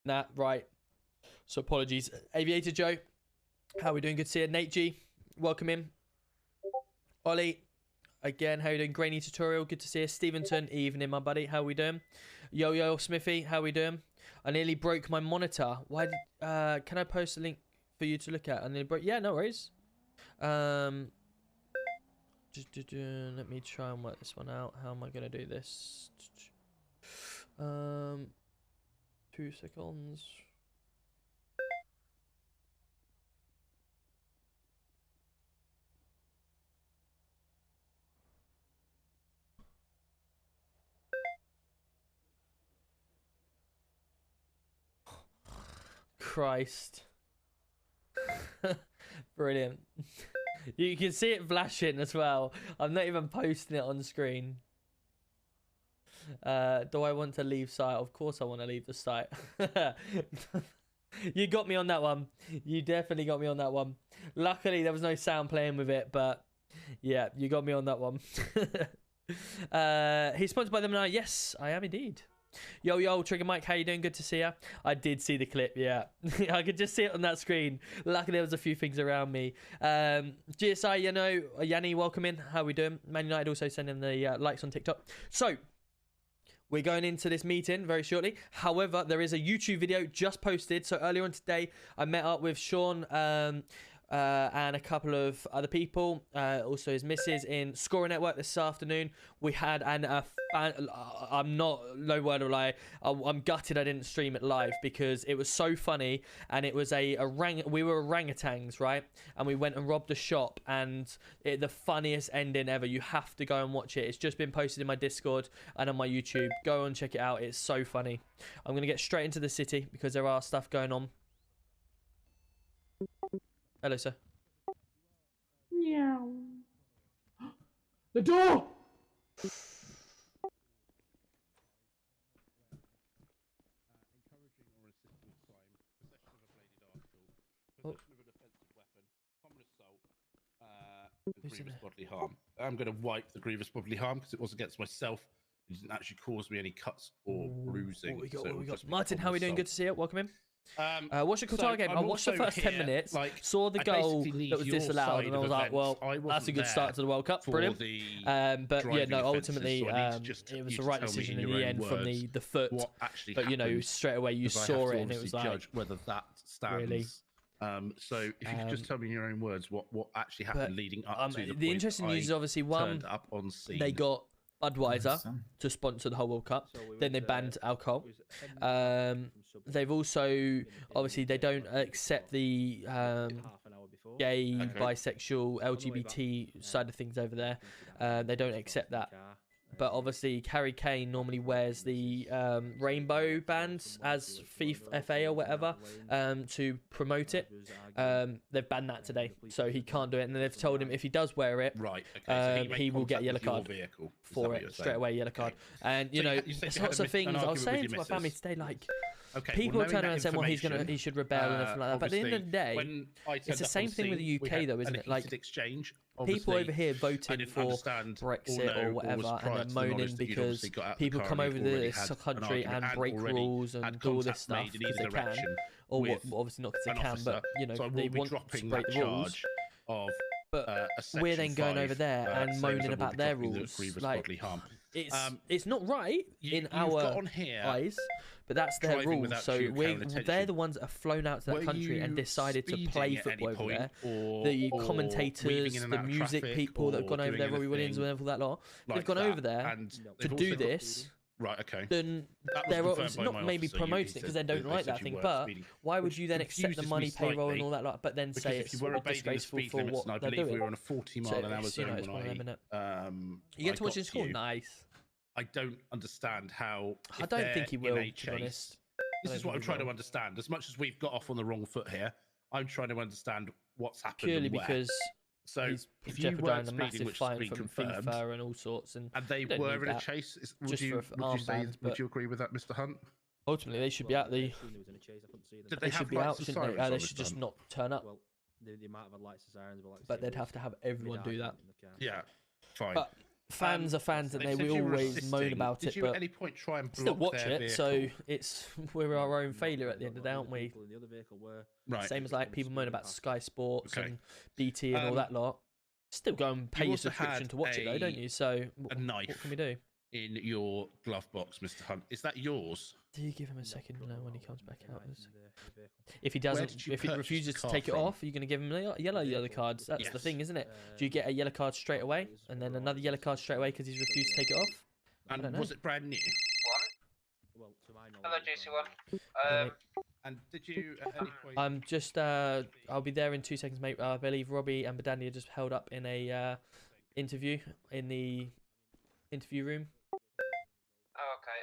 Nah, right. So apologies. Aviator Joe, how are we doing? Good to see you. Nate G, welcome in. Ollie, again, how you doing? Grainy Tutorial, good to see you. Stevenson, evening, my buddy. How we doing? Yo Smithy, how we doing? I nearly broke my monitor. Why? Can I post a link for you to look at? I nearly broke. Yeah, no worries. Let me try and work this one out. How am I gonna do this? 2 seconds. Christ. Brilliant. You can see it flashing as well. I'm not even posting it on screen. Do I want to leave site? Of course I want to leave the site. You got me on that one. You definitely got me on that one. Luckily there was no sound playing with it, but yeah, you got me on that one. He's sponsored by them now. Yes, I am indeed. Yo, Trigger Mike, how you doing? Good to see ya. I did see the clip, yeah. I could just see it on that screen. Luckily, there was a few things around me. GSI, you know, Yanni, welcome in. How we doing? Man United also sending the likes on TikTok. So, we're going into this meeting very shortly. However, there is a YouTube video just posted. So, earlier on today, I met up with Sean and a couple of other people, also his missus, in Scorer Network this afternoon. We had I'm not, no word of a lie, I'm gutted I didn't stream it live because it was so funny. And it was we were orangutans, right? And we went and robbed a shop, and the funniest ending ever. You have to go and watch it. It's just been posted in my Discord and on my YouTube. Go and check it out. It's so funny. I'm gonna get straight into the city because there are stuff going on. Hello, sir. Meow. The door! Encouraging or assisting with crime, possession of a bladed article, possession of an offensive weapon, common assault, grievous bodily harm. I'm going to wipe the grievous bodily harm because it was against myself. It didn't actually cause me any cuts or bruising. What we got? Martin, how are we doing? Good to see you. Welcome in. What's your So Qatar game? I watched the first 10 minutes, saw the goal that was disallowed, and I was like, well, that's a good start to the World Cup. Brilliant. But yeah, no, ultimately, it was the right decision in the end from the foot. But, you know, straight away you saw it, and it was like, judge whether that stands. Really? So if you could just tell me in your own words what actually happened leading up to the interesting news is obviously one, up on scene. They got Budweiser to sponsor the whole World Cup. Then they banned alcohol. They've also, obviously, they don't accept the gay, bisexual, LGBT side of things over there. They don't accept that. But obviously, Harry Kane normally wears the rainbow bands as FA or whatever to promote it. They've banned that today, so he can't do it. And they've told him if he does wear it, right, okay, so he will get a yellow card for it straight away. Yellow card. And you know, there's lots of things. I was saying to my family today, like, people are turning around saying, well, he should rebel and everything like that. But at the end of the day, it's the same thing with the UK, though, isn't it? Like, people over here voting for Brexit or whatever, and they're moaning because people come over this country and break rules and do all this stuff because they can, or what, obviously not because they can, but you know, they want to break the rules. But we're then going over there and moaning about their rules. Like, it's not right in our eyes, but that's their rules. So they're the ones that have flown out to that country and decided to play football over there. The commentators, the music people that have gone over there, Robbie Williams and all that lot, they've gone over there to do this. Right, okay. Then they're not maybe promoting it because they don't like that thing, but why would you then accept the money, payroll, and all that lot, but then say it's disgraceful for what they're doing? We were on a 40-mile-an-hour zone it's one of them, innit? You get to watch his score? Nice. I don't understand how. I don't think he will, to be honest. This is what I'm trying to understand. As much as we've got off on the wrong foot here, I'm trying to understand what's happened. Purely because so he's if you jeopardising a massive fine from FIFA and all sorts, and they were in a chase. Would you agree with that, Mr. Hunt? Ultimately, they should be out. They should be out, shouldn't they? They should just not turn up. The amount of lights and sirens, but they'd have to have everyone do that. Yeah, fine. But fans are fans, and They they said will you were always moan assisting. about Did it, you but at any point try and still block watch their it. So vehicle? it's we're our own failure at the end of the day, aren't we? Right. Same as like people moan about Sky Sports Okay. and BT and all that lot. Still go and pay You your also subscription had to watch it though, don't you? So a knife. what can we do? In your glove box, Mr. Hunt. Is that yours? Do you give him a second now when he comes back out? If he Where doesn't, did you if he purchase refuses the to car take it from? off, are you going to give him a yellow cards? That's the Yes. thing, isn't it? Do you get a yellow card straight away, and then another yellow card straight away because he's refused to take it off? I don't And know. was it brand new? Hello, JC1. Yeah, mate. And did you at any point? I'm just, I'll be there in 2 seconds, mate. I believe Robbie and Badani are just held up in a interview in the interview room. Oh, okay.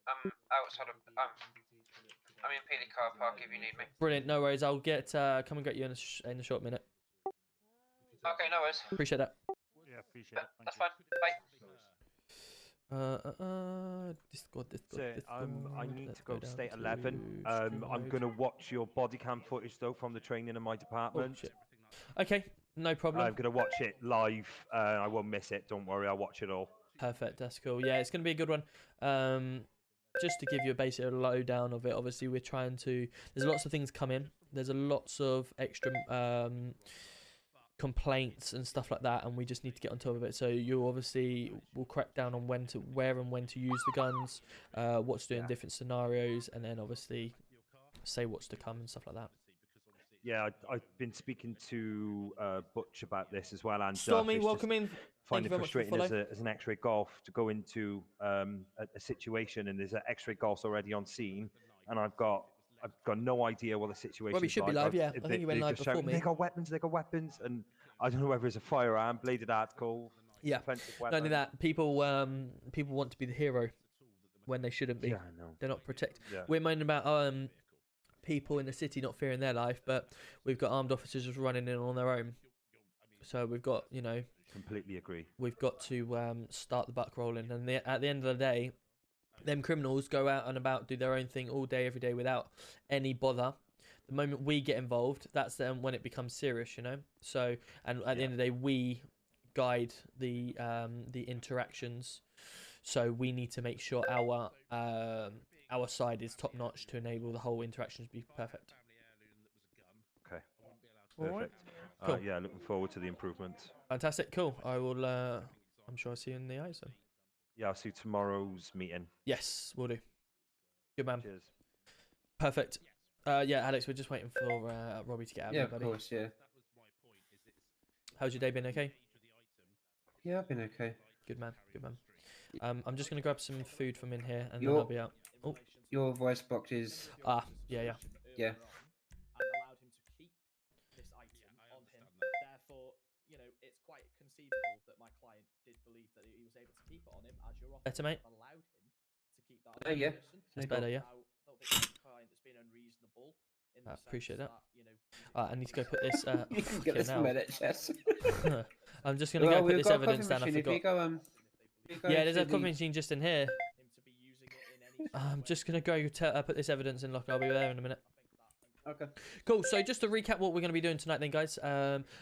I'm outside of. I'm in Peely car park if you need me. Brilliant, no worries. I'll get come and get you in a short minute. Okay, no worries. Appreciate that. Yeah, appreciate it. That's fine. Bye. Discord. So, I need Let's to go down state to 11. stream I'm mode. going to watch your body cam footage, though, from the training in my Oh, department. shit. Okay, no problem. I'm going to watch it live. I won't miss it. Don't worry, I'll watch it all. Perfect, that's cool. Yeah, it's going to be a good one. Just to give you a basic lowdown of it, obviously we're trying to... There's lots of things come in. There's lots of extra complaints and stuff like that, and we just need to get on top of it. So you obviously will crack down on where and when to use the guns, what to do in different scenarios, and then obviously say what's to come and stuff like that. Yeah, I've been speaking to Butch about this as well, and Stormy, it's welcome in. find you it very much for frustrating follow. as an X-ray golf to go into a situation and there's an X-ray golf already on scene, and I've got no idea what the situation Robbie is should be like. live, yeah. I think he went live just before shout, me. They got weapons, and I don't know whether it's a firearm, bladed article, Yeah. offensive Not weapon. only that, people want to be the hero when they shouldn't be. Yeah, I know. They're not protected. Yeah. We're moaning about people in the city not fearing their life, but we've got armed officers just running in on their own. So we've got, Completely agree. we've got to start the buck rolling. And at the end of the day, them criminals go out and about, do their own thing all day, every day without any bother. The moment we get involved, that's then when it becomes serious, So, and at the end of the day, we guide the interactions. So we need to make sure our side is top notch to enable the whole interactions to be perfect. Okay. All right. Perfect. Cool. Yeah, looking forward to the improvements. Fantastic. Cool. I will. I'm sure I'll see you in the eyes then. Yeah, I'll see you tomorrow's meeting. Yes, we'll do. Good man. Cheers. Perfect. Yeah, Alex, we're just waiting for Robbie to get out. Yeah, there, of buddy. course, yeah. How's your day been? Okay. Yeah, I've been okay. Good man. Good man. I'm just gonna grab some food from in here, and then Your- I'll be out. Oh. Your voice box is... Yeah. Yeah. And allowed him to keep this item on him. Therefore, it's quite conceivable that my client did believe that he was able to keep it on him, as your officer Better, mate. allowed him to keep that on Oh, yeah. person. That's better, yeah. Now, I don't think it's a client that's been unreasonable in the Appreciate sense that. I need to go put this. You can get okay, this from now. NHS. I'm just gonna go put we've this got a evidence coffee down. I machine. If you forgot. go, if you go Yeah, there's a to the- coffee machine just in here. him to be using it in any I'm just gonna go put this evidence in. Look, I'll be there in a minute. Okay. Cool. So just to recap what we're going to be doing tonight then, guys.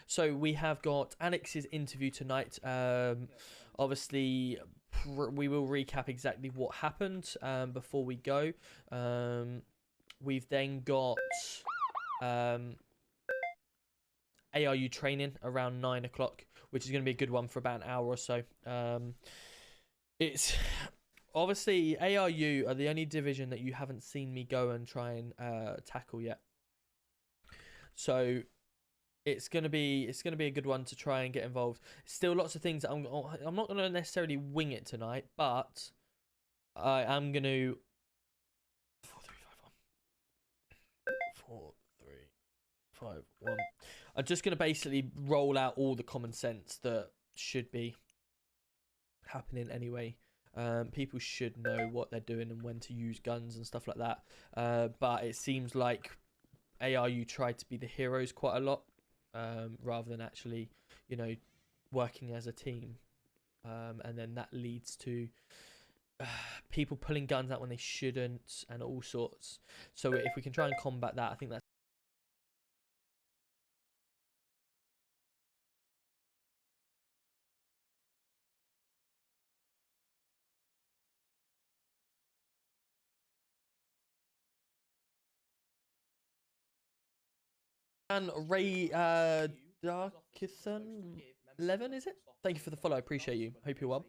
So we have got Alex's interview tonight. Obviously, we will recap exactly what happened before we go. We've then got ARU training around 9 o'clock, which is going to be a good one for about an hour or so. It's... Obviously, ARU are the only division that you haven't seen me go and try and tackle yet. So it's gonna be a good one to try and get involved. Still, lots of things that I'm not gonna necessarily wing it tonight, but I am gonna 4 3 5 1 4 3 5 1. I'm just gonna basically roll out all the common sense that should be happening anyway. People should know what they're doing and when to use guns and stuff like that. But it seems like ARU tried to be the heroes quite a lot, rather than actually, working as a team. And then that leads to people pulling guns out when they shouldn't and all sorts. So if we can try and combat that, I think that's And Ray Darkithan 11, is it? Thank you for the follow. I appreciate you. Hope you're well.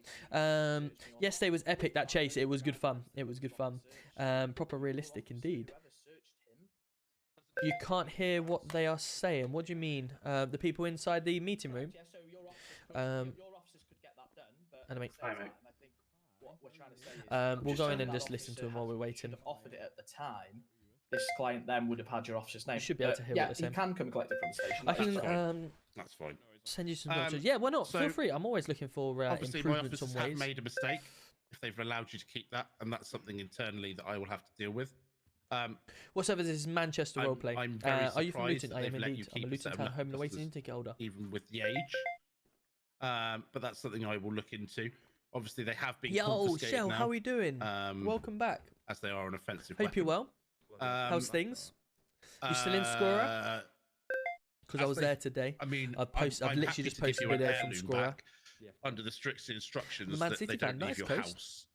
Yesterday was epic, that chase. It was good fun. It was good fun. Proper realistic indeed. You can't hear what they are saying. What do you mean? The people inside the meeting room? Your officers could get that done, but Anime. at the same time, I think what we're trying to say is We'll go in and that just listen to officer them while we're should waiting. have offered it at the time. This client then would have had your officer's name. You should be able to hear yeah, what they're saying. he can come collect it from the station. I that's can fine. That's fine. send you some options. Yeah, why not? Feel free. I'm always looking for Obviously, my improvements on officers have ways. made a mistake if they've allowed you to keep that, and that's something internally that I will have to deal with. What's over this is Manchester roleplay. I'm very Are you from surprised Luton? that I am they've let you indeed. I'm a keep Luton certain town home and away officers, season ticket holder. even with the age. But that's something I will look into. Obviously, they have been Yo, confiscated Shell, now, how are we doing? Welcome back. as they are an offensive Hope you're weapon. well. How's things? You still in Scorer? Because I was there today. I mean, I've I'm literally happy just to give posted you a video an from heirloom Scorer. back under the strict instructions The Man that City they fan, don't nice leave your post. house.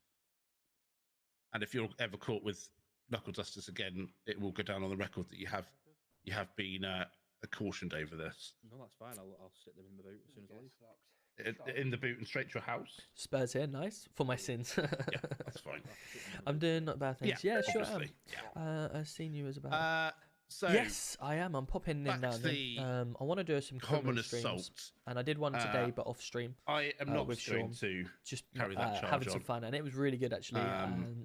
And if you're ever caught with knuckle dusters again, it will go down on the record that you have been cautioned over this. No, that's fine. I'll stick them in the boot as soon as I leave. In the boot and straight to your house. Spurs here, nice. For my sins. Yeah, that's fine. I'm doing not bad things. Yeah, sure am. obviously, yeah. I've seen you as about. So Yes, I am. I'm popping in back now. to the I want to do some common common streams, assault. and I did one today, but off stream. I am not with going Sean. to Just carry that charge having on. some fun, and it was really good actually.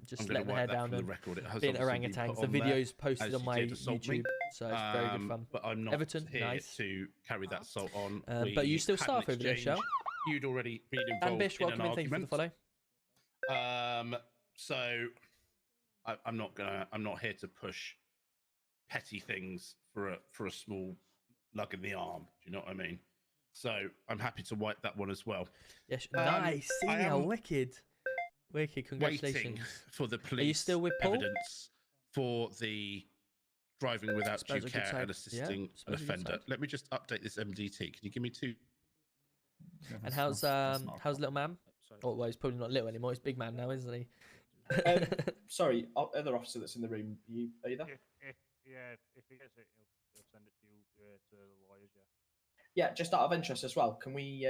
Just I'm gonna letting the wipe hair that down from the and record. It has being obviously been orangutans. put The on there video's posted as on you my did assault me. YouTube, so it's very good fun. But I'm not Everton, here nice. to carry that assault on. But you We still had an staff over there, exchange. Shell? You'd already been And involved Bish, in an welcome in. Thank you for the argument. follow. So I'm not here to push petty things for a small lug in the arm. Do you know what I mean? So I'm happy to wipe that one as well. Yes, nice. See I how am wicked. Waiting Congratulations. for the police still with Paul? evidence for the driving without Spurs due are good care side. and Yeah, assisting an Spurs are good offender. side. Let me just update this MDT. Can you give me two? And how's little man? Oh, well, he's probably not little anymore. He's big man now, isn't he? Sorry, other officer that's in the room. Are you there? If he gets it, he'll send it to you to the lawyers. Yeah, just out of interest as well. Can we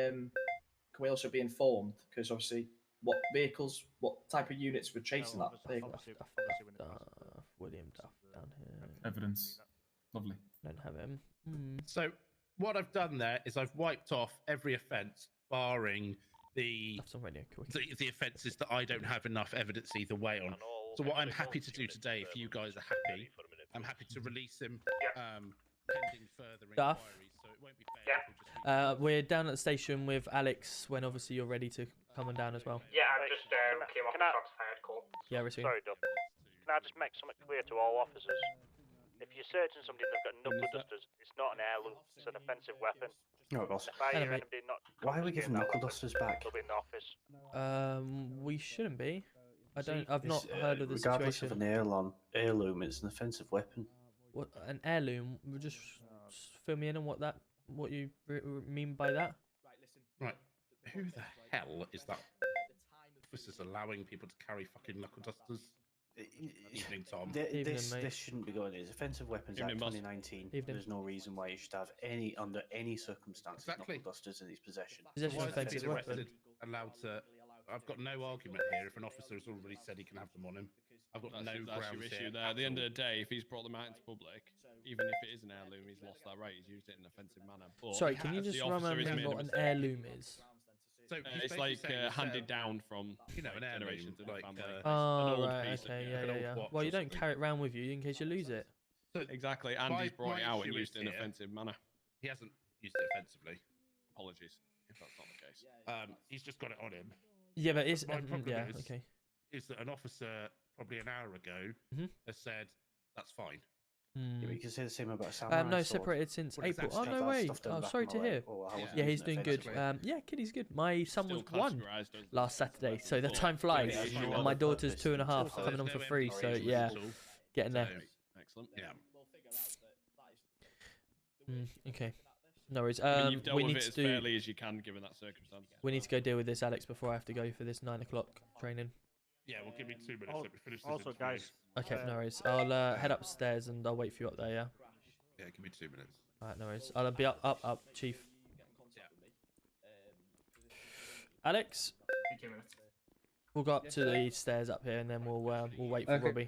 also be informed? Because obviously, what vehicles, what type of units were chasing that vehicle? William Duff down here. Evidence. Lovely. Don't have him. So what I've done there is I've wiped off every offence, barring the Duff's on radio. Cool. the offences that I don't have enough evidence either way on. So what I'm happy to do today, if you guys are happy, I'm happy to release him pending further Duff? inquiries. So it won't be fair. if we just We're down at the station with Alex when obviously you're ready to come on down as well. Yeah, I just came off the shots fired call. Yeah, we're soon. Sorry, Duff. Can I just make something clear to all officers? If you're searching somebody and they've got knuckle dusters, it's not an heirloom. It's an offensive weapon. No, boss. If I hear Anyway. anybody not Why are we giving confiscating knuckle dusters back? they'll be in the office. We shouldn't be. I've not heard of the regardless situation. of an heirloom, it's an offensive weapon. What an heirloom? Just fill me in on what you mean by that. Right. Who the hell is that? Officers allowing people to carry fucking knuckle dusters? Evening, Tom. Evening, mate. This shouldn't be going. It's Offensive Weapons Act Evening, boss. 2019. Evening. There's no reason why you should have under any circumstances Exactly. knuckle dusters in its possession. Possession Why of is he offensive being weapon. arrested, allowed to? I've got no argument here. If an officer has already said he can have them on him, I've got no That's grounds your issue here there. At the at end all. of the day, if he's brought them out into public, even if it is an heirloom, he's lost that right. He's used it in an offensive manner. But Sorry, can you as the just officer remind is me making a what an mistake, heirloom is? So he's it's basically like saying he's, handed down from you know, an heirloom, generation to the like, family. an Oh, old right, piece of- okay, yeah, an yeah, old yeah. watch Well, or you don't something. carry it around with you in case you lose it. So Exactly, and my- he's brought my it out and issue used it in is an here- offensive manner. he hasn't used it offensively. Apologies if that's not the case. He's just got it on him. Yeah, but it's My problem yeah, is- okay. Is that an officer probably an hour ago Mhm. has said that's fine. Yeah, but you can say the same about a samurai No, sword. separated since Well, April. exactly. Oh, no That way. stuff down Oh, the back sorry of to my leg. hear. Oh, I wasn't Yeah, he's using it doing good. offensively. Yeah, kid, he's good. My son Still was one categorised as last Saturday, so the But time flies. the issue And of- my daughter's purpose 2.5 until coming on there's for no free, so encouragement yeah, at all. getting there. So, Excellent. yeah. Okay. No worries. I mean, you've dealt We with need it to as do. fairly as you can, given that circumstance. We need to go deal with this, Alex, before I have to go for this 9 o'clock training. Yeah, well, give me 2 minutes. Al- Let me finish this. Also, interview. guys, Okay, no worries. I'll head upstairs and I'll wait for you up there. Yeah. Yeah, give me 2 minutes. Alright, no worries. I'll be up, Chief. Alex, we'll go up to the stairs up here, and then we'll wait for Okay. Robbie.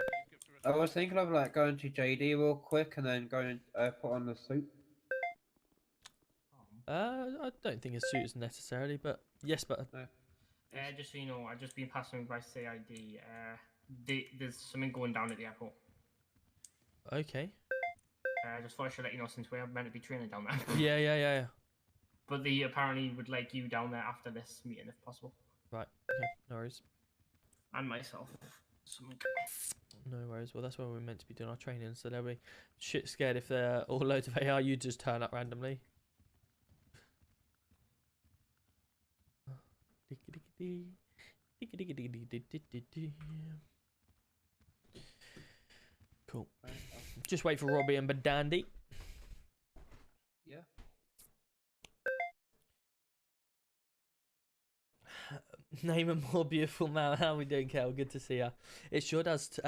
I was thinking of like going to JD real quick and then going put on the suit. I don't think a suit is necessarily, but yes, but Just so you know, I've just been passing by CID. There's something going down at the airport. okay. I just thought I should let you know since we're meant to be training down there. Yeah. But they apparently would like you down there after this meeting if possible. Right. Okay. No worries. And myself. No worries. Well, that's where we're meant to be doing our training. So they'll be shit scared if they're all loads of AR. You just turn up randomly. Cool. Just wait for Robbie and Dandy. Yeah. Name a more beautiful man. How are we doing, Kel? Good to see you. It sure does.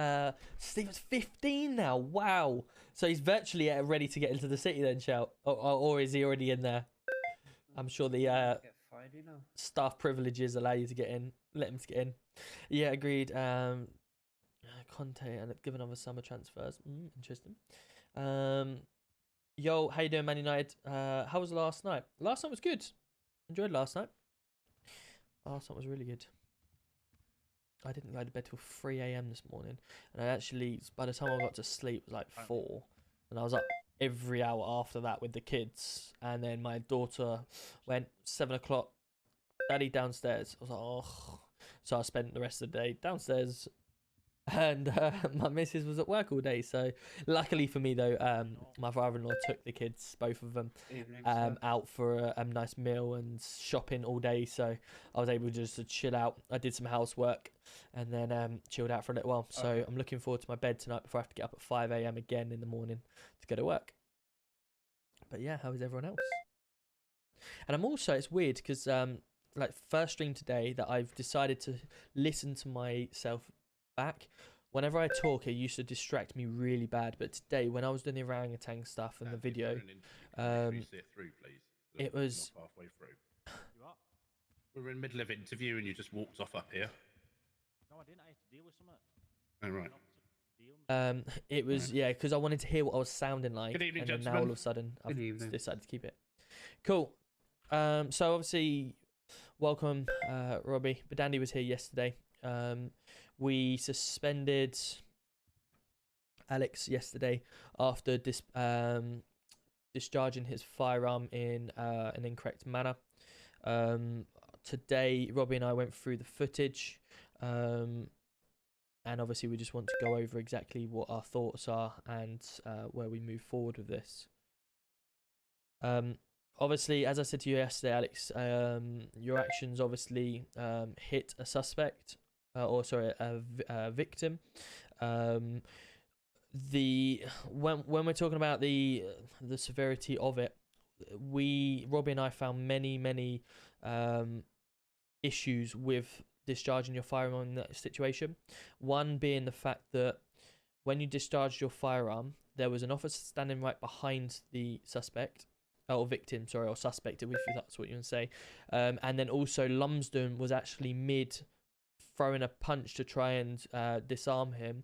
Steven's 15 now. Wow. So he's virtually ready to get into the city then, Shout. Or is he already in there? I'm sure the staff privileges allow you to get in. Let him to get in. Yeah, agreed. Conte and given other summer transfers. Interesting. Yo, how you doing, Man United? How was last night? Last night was good. Enjoyed last night. Last night was really good. I didn't go to bed till 3 a.m. this morning, and I actually, by the time I got to sleep, it was like 4, and I was up every hour after that with the kids. And then my daughter went 7 o'clock. Daddy downstairs. I was like, oh. So I spent the rest of the day downstairs, and my missus was at work all day. So luckily for me though, my father-in-law took the kids, both of them, out for a nice meal and shopping all day. So I was able just to chill out. I did some housework and then chilled out for a little while. So I'm looking forward to my bed tonight before I have to get up at 5 a.m. again in the morning to go to work. But yeah, how is everyone else? And I'm also, it's weird because like first stream today that I've decided to listen to myself back. Whenever I talk, it used to distract me really bad, but today when I was doing the orangutan stuff and the video, it was halfway through. We were in the middle of interview and you just walked off up here. No, I didn't. I had to deal with something. Oh, right. it was because I wanted to hear what I was sounding like. Good evening, and then now gentlemen. all of a sudden I've Good evening. decided to keep it. Cool. So obviously, welcome, Robbie. But Dandy was here yesterday. We suspended Alex yesterday after discharging his firearm in an incorrect manner. Today, Robbie and I went through the footage, and obviously we just want to go over exactly what our thoughts are and where we move forward with this. Obviously, as I said to you yesterday, Alex, your actions obviously hit a suspect, a victim. When we're talking about the severity of it, Robbie and I found many issues with discharging your firearm in that situation. One being the fact that when you discharged your firearm, there was an officer standing right behind the suspect. Or victim, sorry, or suspect, if that's what you want to say. And then also Lumsden was actually mid throwing a punch to try and disarm him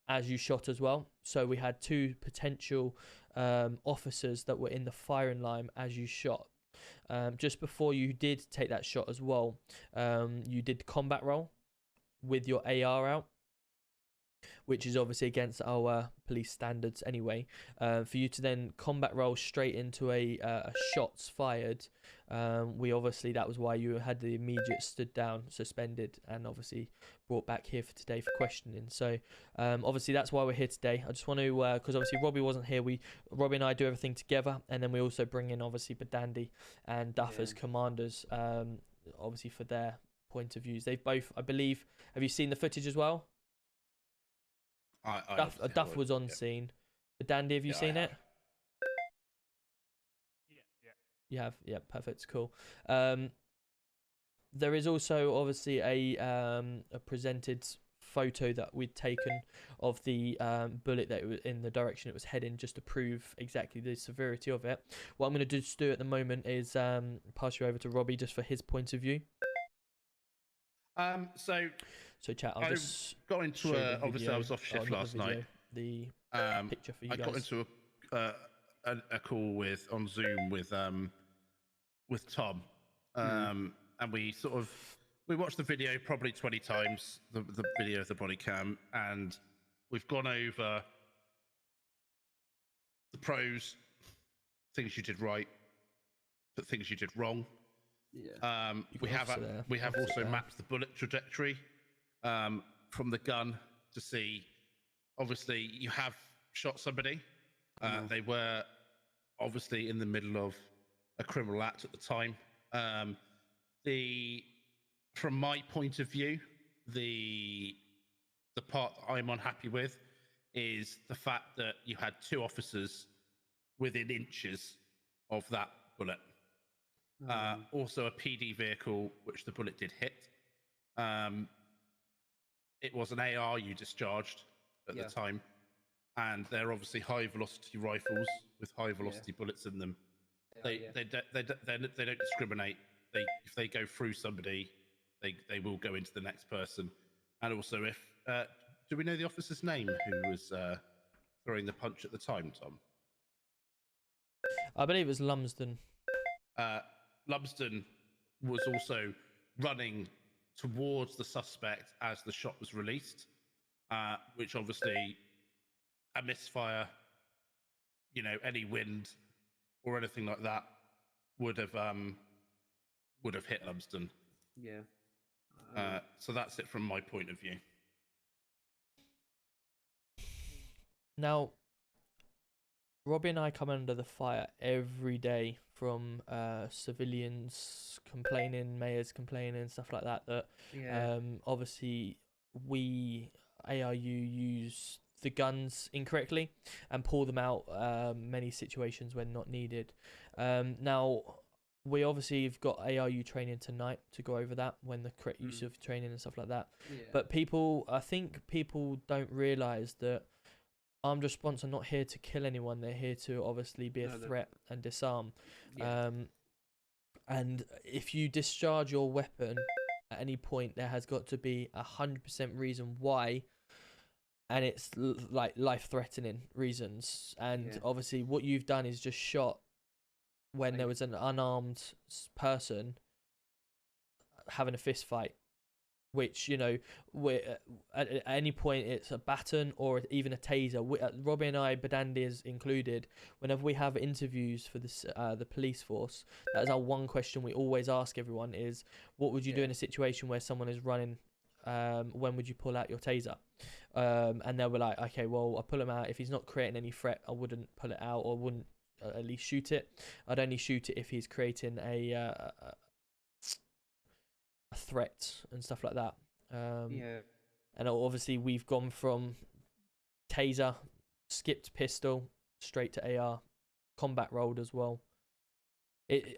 as you shot as well. So we had two potential officers that were in the firing line as you shot. Just before you did take that shot as well, you did combat roll with your AR out, which is obviously against our police standards anyway. For you to then combat roll straight into a shots fired, that was why you had the immediate stood down, suspended, and obviously brought back here for today for questioning. So obviously that's why we're here today. I just want to, because obviously Robbie wasn't here, Robbie and I do everything together, and then we also bring in obviously Badandy and Duff as commanders, obviously for their point of views. They've both, I believe, have you seen the footage as well? Duff was on scene. But Dandy, have you seen it? Yeah. You have? Yeah, perfect. Cool. There is also obviously a presented photo that we'd taken of the bullet that it was in the direction it was heading, just to prove exactly the severity of it. What I'm going to do at the moment is pass you over to Robbie just for his point of view. So chat, I'll just got into obviously I was off shift last night. The picture for you I guys. got into a call on Zoom with Tom, and we watched the video probably 20 times, the video of the body cam, and we've gone over the pros, things you did right, but things you did wrong. Yeah. We have also mapped the bullet trajectory from the gun to see. Obviously, you have shot somebody. They were obviously in the middle of a criminal act at the time. From my point of view, the part that I'm unhappy with is the fact that you had 2 officers within inches of that bullet. Also a PD vehicle, which the bullet did hit. It was an AR you discharged at the time, and they're obviously high velocity rifles with high velocity bullets in them. They don't discriminate. If they go through somebody, they will go into the next person. And also, if do we know the officer's name who was throwing the punch at the time, Tom? I believe it was Lumsden. Lumsden was also running towards the suspect as the shot was released, which obviously a misfire, any wind or anything like that would have hit Lumsden. Yeah. So that's it from my point of view. Now, Robbie and I come under the fire every day from civilians complaining, mayors complaining, stuff like that. Obviously we ARU use the guns incorrectly and pull them out many situations when not needed. Now we obviously have got ARU training tonight to go over that, when the correct use of training and stuff like that. But I think people don't realise that armed response are not here to kill anyone. They're here to obviously be a threat and disarm. And if you discharge your weapon at any point, there has got to be 100% reason why, and it's like life-threatening reasons. And obviously what you've done is just shot when there was an unarmed person having a fist fight, which, at any point it's a baton or even a taser. Robbie and I, Badandias included, whenever we have interviews for the police force, that is our one question we always ask everyone is, what would you do in a situation where someone is running? When would you pull out your taser? And they were like, okay, well, I'll pull him out. If he's not creating any threat, I wouldn't pull it out, or wouldn't at least shoot it. I'd only shoot it if he's creating a threat and stuff like that. And obviously we've gone from taser, skipped pistol, straight to AR, combat rolled as well.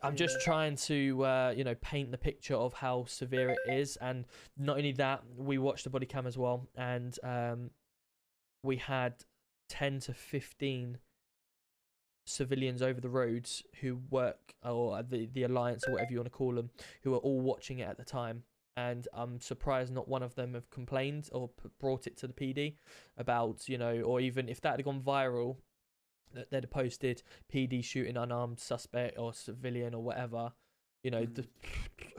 I'm just trying to paint the picture of how severe it is. And not only that, we watched the body cam as well, and we had 10 to 15 civilians over the roads who work, or the alliance, or whatever you want to call them, who are all watching it at the time. And I'm surprised not one of them have complained or brought it to the PD about, or even if that had gone viral, they'd have posted PD shooting unarmed suspect or civilian or whatever,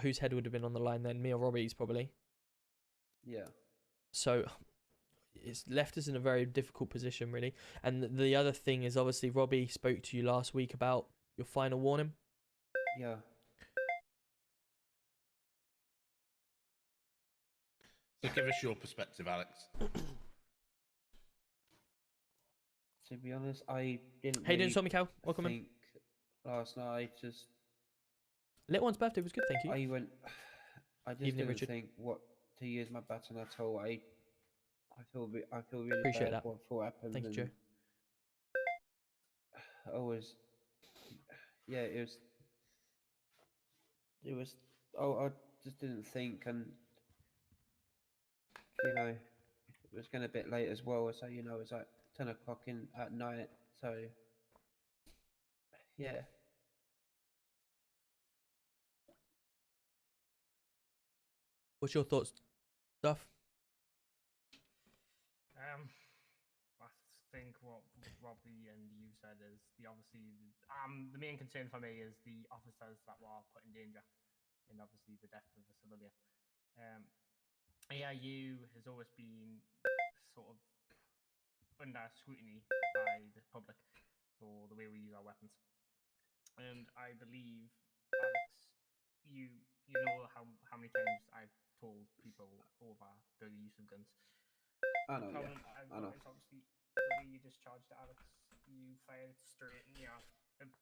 whose head would have been on the line then? Me or Robbie's probably. So it's left us in a very difficult position, really. And the other thing is, obviously Robbie spoke to you last week about your final warning. So give us your perspective, Alex. To be honest, I didn't. Hey, doing Tommy Cow? Welcome in. Last night, just little one's birthday was good, thank you. I just didn't think what to use my baton at all. I feel really appreciate bad that. What happened. Thank you, Joe. It was. I just didn't think, and was getting a bit late as well. So you know, it was like 10 o'clock at night. So yeah. What's your thoughts, Duff? I think what Robbie and you said is obviously the main concern for me is the officers that were put in danger, and obviously the death of a civilian. AIU has always been sort of under scrutiny by the public for the way we use our weapons, and I believe, Alex, you know how many times I've told people over the use of guns. I know. The problem Yeah, I've I know. got is obviously the way you discharged Alex. You fired straight in your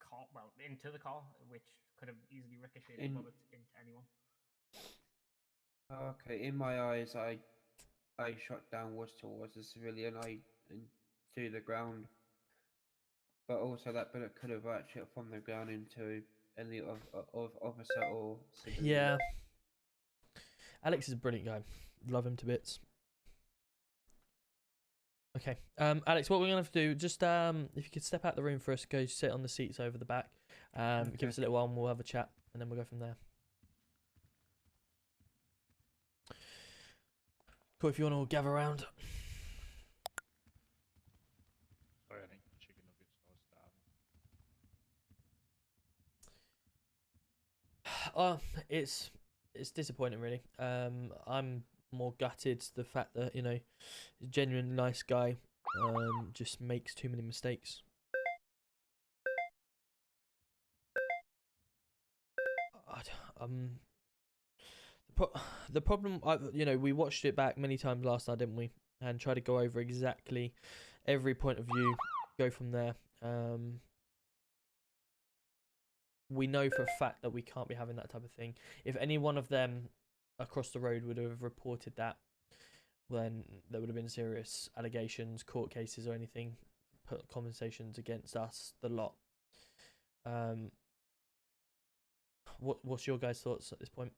car, well, into the car, which could have easily ricocheted bullets into anyone. Okay, in my eyes, I shot downwards towards the civilian, and to the ground. But also, that bullet could have actually hit from the ground into any of officer or civilian. Yeah. Alex is a brilliant guy. Love him to bits. Okay. Alex, what we're gonna have to do, just if you could step out the room for us, go sit on the seats over the back. Give us a little while and we'll have a chat and then we'll go from there. Cool, if you want to all gather around. Sorry, I think chicken nuggets. I was starving. It's disappointing, really. I'm more gutted the fact that, you know, he's a genuine nice guy, just makes too many mistakes. The problem, you know, we watched it back many times last night, didn't we? And tried to go over exactly every point of view, go from there. We know for a fact that we can't be having that type of thing. If any one of them across the road would have reported that, then there would have been serious allegations, court cases or anything, put compensations against us, the lot. What's your guys' thoughts at this point?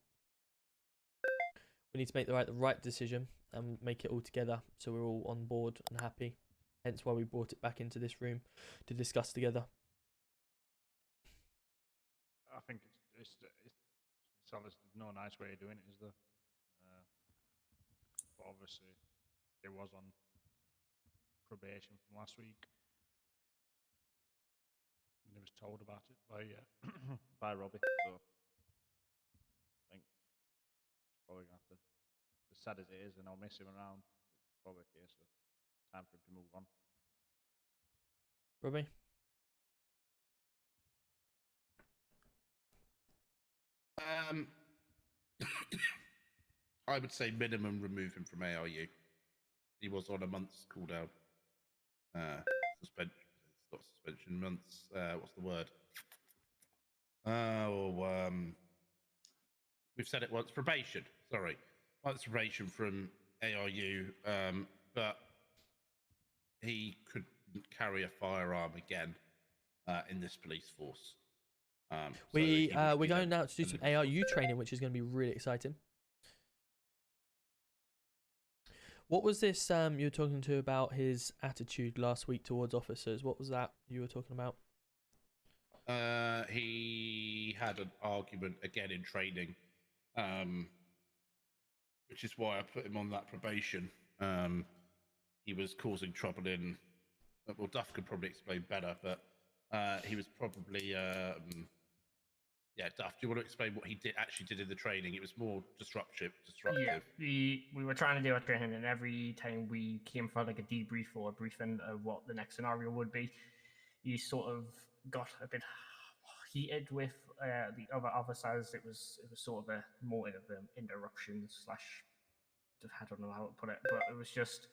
We need to make the right decision and make it all together so we're all on board and happy. Hence why we brought it back into this room to discuss together. I think it's obviously no nice way of doing it, is there? But obviously, it was on probation from last week, and he was told about it by by Robbie. So I think it's probably gonna have to, as sad as it is, and I'll miss him around. It's probably a case of time for him to move on. Robbie? I would say minimum remove him from ARU. He was on a month's cooldown. Suspension. It's not suspension. Months. What's the word? We've said it once. Probation. Sorry, month's probation from ARU. But he couldn't carry a firearm again in this police force. We're going now to do some ARU training, which is going to be really exciting. What was this you were talking to about his attitude last week towards officers? What was that you were talking about? He had an argument again in training, which is why I put him on that probation. He was causing trouble in. Well, Duff could probably explain better, but he was probably. Yeah, Duff, do you want to explain what he actually did in the training? It was more disruptive. Yeah, we were trying to do a training, and every time we came for like a debrief or a briefing of what the next scenario would be, he sort of got a bit heated with the other officers. It was sort of a more of an interruption slash, I don't know how to put it, but it was just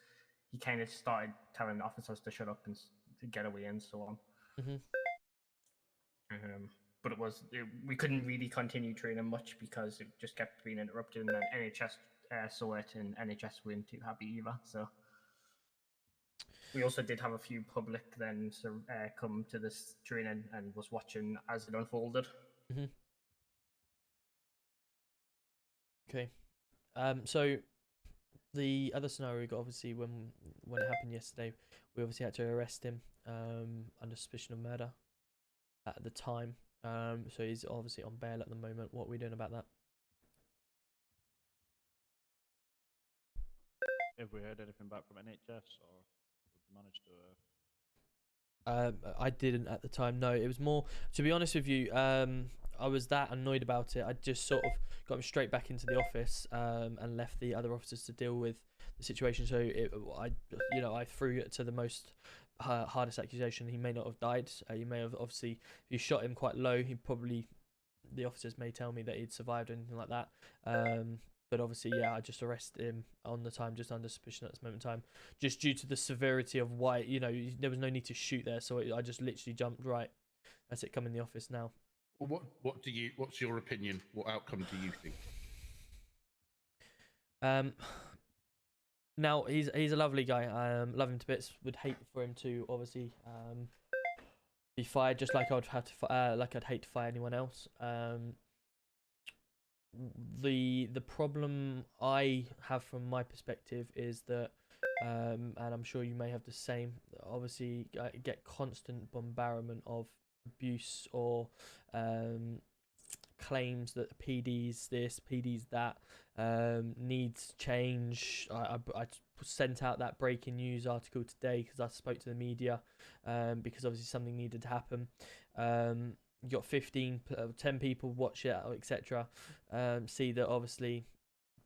he kind of started telling the officers to shut up and to get away and so on. Mm-hmm. But we couldn't really continue training much because it just kept being interrupted, and then NHS saw it, and NHS weren't too happy either. So we also did have a few public then come to this training and was watching as it unfolded. Mm-hmm. Okay. So the other scenario we got, obviously, when it happened yesterday, we obviously had to arrest him under suspicion of murder at the time. So he's obviously on bail at the moment. What are we doing about that? Have we heard anything back from NHS or did they manage to? I didn't at the time. No, it was more, to be honest with you, I was that annoyed about it. I just sort of got him straight back into the office and left the other officers to deal with the situation. So I threw it to the most hardest accusation. He may not have died. He may have, obviously, if you shot him quite low, the officers may tell me that he'd survived or anything like that. But obviously, yeah, I just arrested him on the time, just under suspicion at this moment in time, just due to the severity of why, there was no need to shoot there. So I just literally jumped right. That's it. Come in the office now. Well, what's your opinion? What outcome do you think? Now he's a lovely guy. Love him to bits. Would hate for him to obviously be fired, just like I'd hate to fire anyone else. The problem I have from my perspective is that, and I'm sure you may have the same, obviously get constant bombardment of abuse or claims that PD's this, PD's that, needs change. I sent out that breaking news article today because I spoke to the media, because obviously something needed to happen. You got 10 people watch it, etc. See that obviously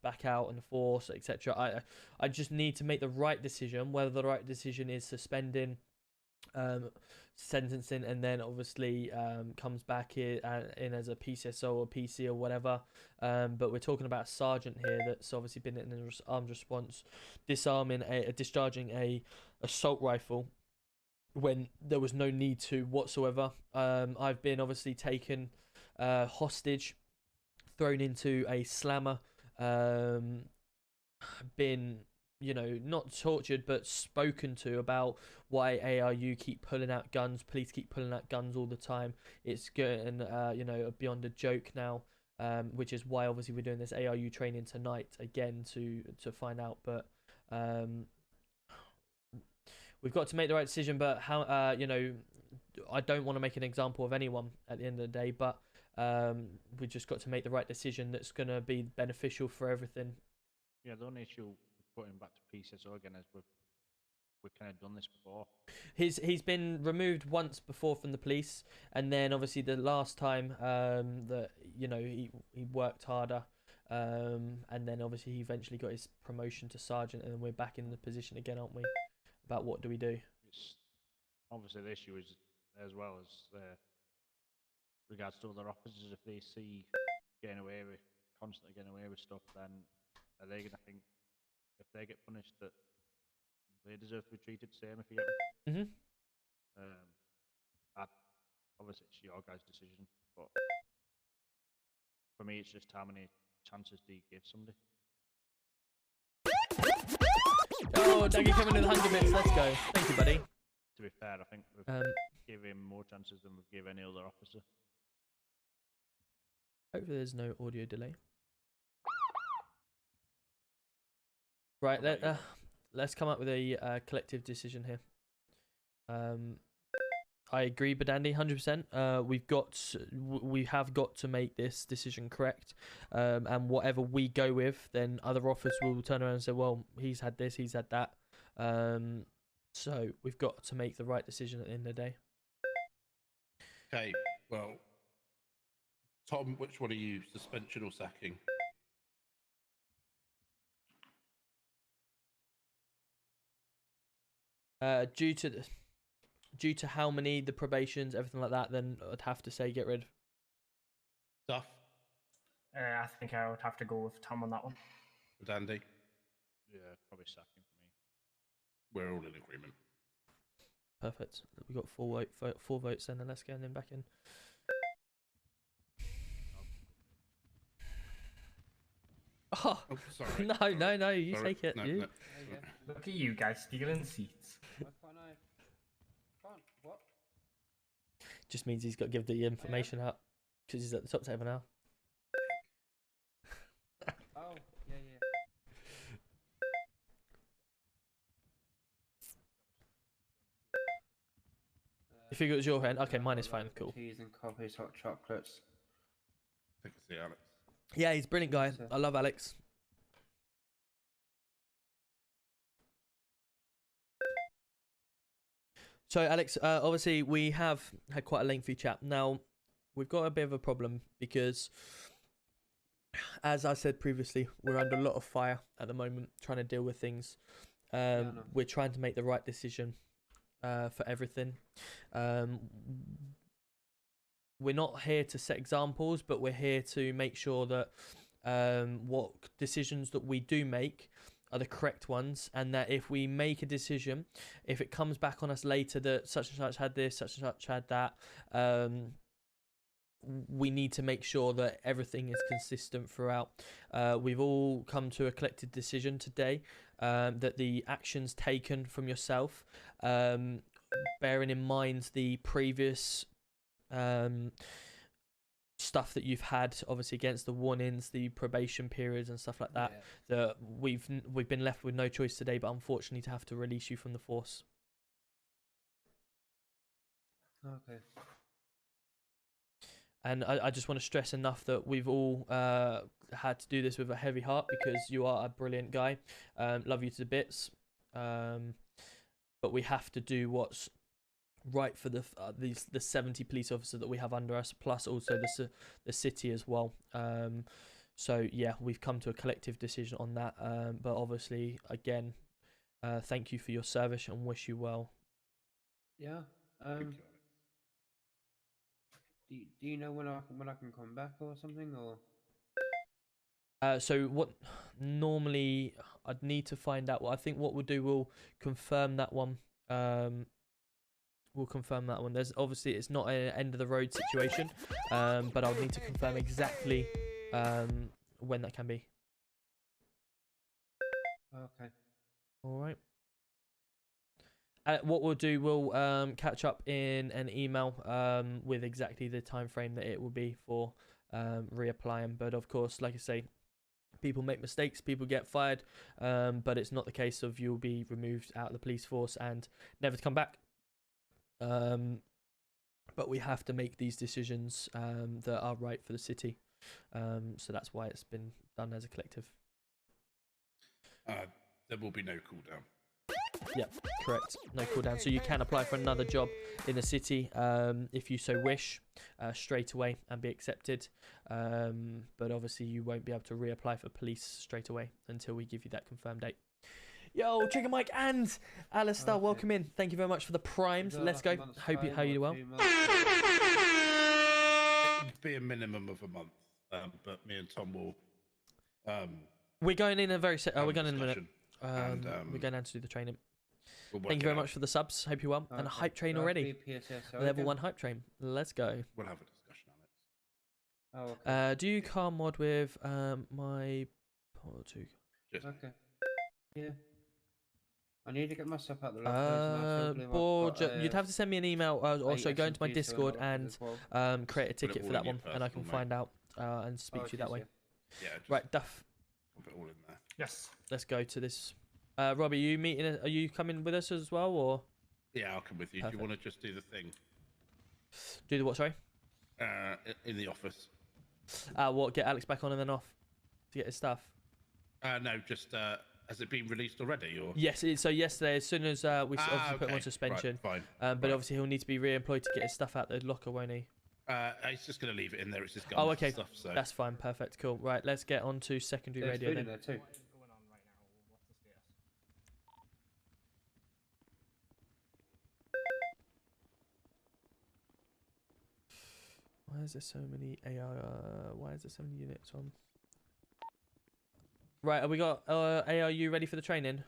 back out in the force, etc. I just need to make the right decision, whether the right decision is suspending, sentencing, and then obviously comes back in as a PCSO or PC or whatever. But we're talking about a sergeant here that's obviously been in an armed response, discharging a assault rifle when there was no need to whatsoever. I've been obviously taken hostage, thrown into a slammer, been not tortured but spoken to about why ARU keep pulling out guns, police keep pulling out guns all the time. It's getting beyond a joke now, which is why obviously we're doing this ARU training tonight again to find out. But we've got to make the right decision, but how, I don't want to make an example of anyone at the end of the day, but we just got to make the right decision that's going to be beneficial for everything. Yeah, the only issue with putting back to PCSO again is we've kind of done this before. He's been removed once before from the police, and then obviously the last time that he worked harder, and then obviously he eventually got his promotion to sergeant, and then we're back in the position again, aren't we? About what do we do? It's obviously the issue is, as well as regards to other officers, if they see constantly getting away with stuff, then are they going to think if they get punished that they deserve to be treated the same, if you get me? Obviously it's your guys' decision, but for me it's just how many chances do you give somebody? Oh, Daggy coming in 100 bits. Let's go. Thank you, buddy. To be fair, I think we've given him more chances than we've given any other officer. Hopefully there's no audio delay. Right, let's come up with a collective decision here. I agree, Badandi, 100%. We have got to make this decision correct, and whatever we go with, then other officers will turn around and say, well, he's had this, he's had that. So we've got to make the right decision at the end of the day. Okay, well, Tom, which one are you, suspension or sacking? Due to how many, the probations, everything like that, then I'd have to say get rid. Duff? I think I would have to go with Tom on that one. Dandy? Yeah, probably sacking for me. We're all in agreement. Perfect. We've got four votes then let's get him back in. Oh, sorry. No, you Sorry. take it. No, you. no. Look at you guys stealing seats. What? Just means he's got to give the information out because he's at the top table now. Oh, yeah. figure it was your hand. Okay, mine is fine. Cool. Teas and coffees, hot chocolates. Take a seat, Alex. Yeah, he's a brilliant guy. I love Alex. So, Alex, obviously we have had quite a lengthy chat. Now, we've got a bit of a problem because, as I said previously, we're under a lot of fire at the moment, trying to deal with things. We're trying to make the right decision for everything. We're not here to set examples, but we're here to make sure that what decisions that we do make are the correct ones, and that if we make a decision, if it comes back on us later that such and such had this, such and such had that, we need to make sure that everything is consistent throughout. We've all come to a collective decision today that the actions taken from yourself, bearing in mind the previous stuff that you've had, obviously against the warnings, the probation periods and stuff like that, that we've been left with no choice today, but unfortunately to have to release you from the force. Okay. And I just want to stress enough that we've all had to do this with a heavy heart, because you are a brilliant guy. Love you to bits. But we have to do what's right for the 70 police officers that we have under us, plus also the city as well. So yeah, we've come to a collective decision on that. But obviously, again, thank you for your service and wish you well. Yeah. Do you know when I can come back or something, or? So what normally I'd need to find out. Well, I think what we'll do, we'll confirm that one. We'll confirm that one. There's obviously, it's not an end of the road situation, but I'll need to confirm exactly when that can be. Okay. All right. What we'll do, we'll catch up in an email with exactly the time frame that it will be for reapplying. But of course, like I say, people make mistakes, people get fired, but it's not the case of you'll be removed out of the police force and never to come back. But we have to make these decisions that are right for the city. So that's why it's been done as a collective. There will be no cooldown. Yep, correct. No cooldown. So you can apply for another job in the city if you so wish, straight away, and be accepted. But obviously you won't be able to reapply for police straight away until we give you that confirmed date. Yo, Trigger Mike and Alistair, welcome in. Thank you very much for the primes. Let's go. Hope how you do well. It would be a minimum of a month, but me and Tom will. We're going in a very. We're going in a minute. And, we're going down to do the training. We'll Thank you very much for the subs. Hope you're well. And a hype train already. Level 1 hype train. Let's go. We'll have a discussion on it. Oh, okay. Do you car mod with my Portal 2? Just Okay. Yeah. I need to get myself out the locker. You'd have to send me an email. Also, go into my Discord and create a ticket for that one, and I can find out and speak to you that way. Yeah. Right, Duff. I'll put it all in there. Yes. Let's go to this. Robbie, are you coming with us as well, or? Yeah, I'll come with you. Perfect. Do you want to just do the thing? Do the what? Sorry. In the office. What? Get Alex back on and then off to get his stuff. No, just has it been released already, or? Yes. So yesterday, as soon as we obviously put him on suspension, right, fine. But obviously he'll need to be re-employed to get his stuff out the locker, won't he? He's just going to leave it in there. It's his guns. Oh, okay. And stuff, so. That's fine. Perfect. Cool. Right. Let's get on to secondary There's radio food then. in there too. Why is there so many AR? Why is there so many units on? Right, have we got ARU ready for the training?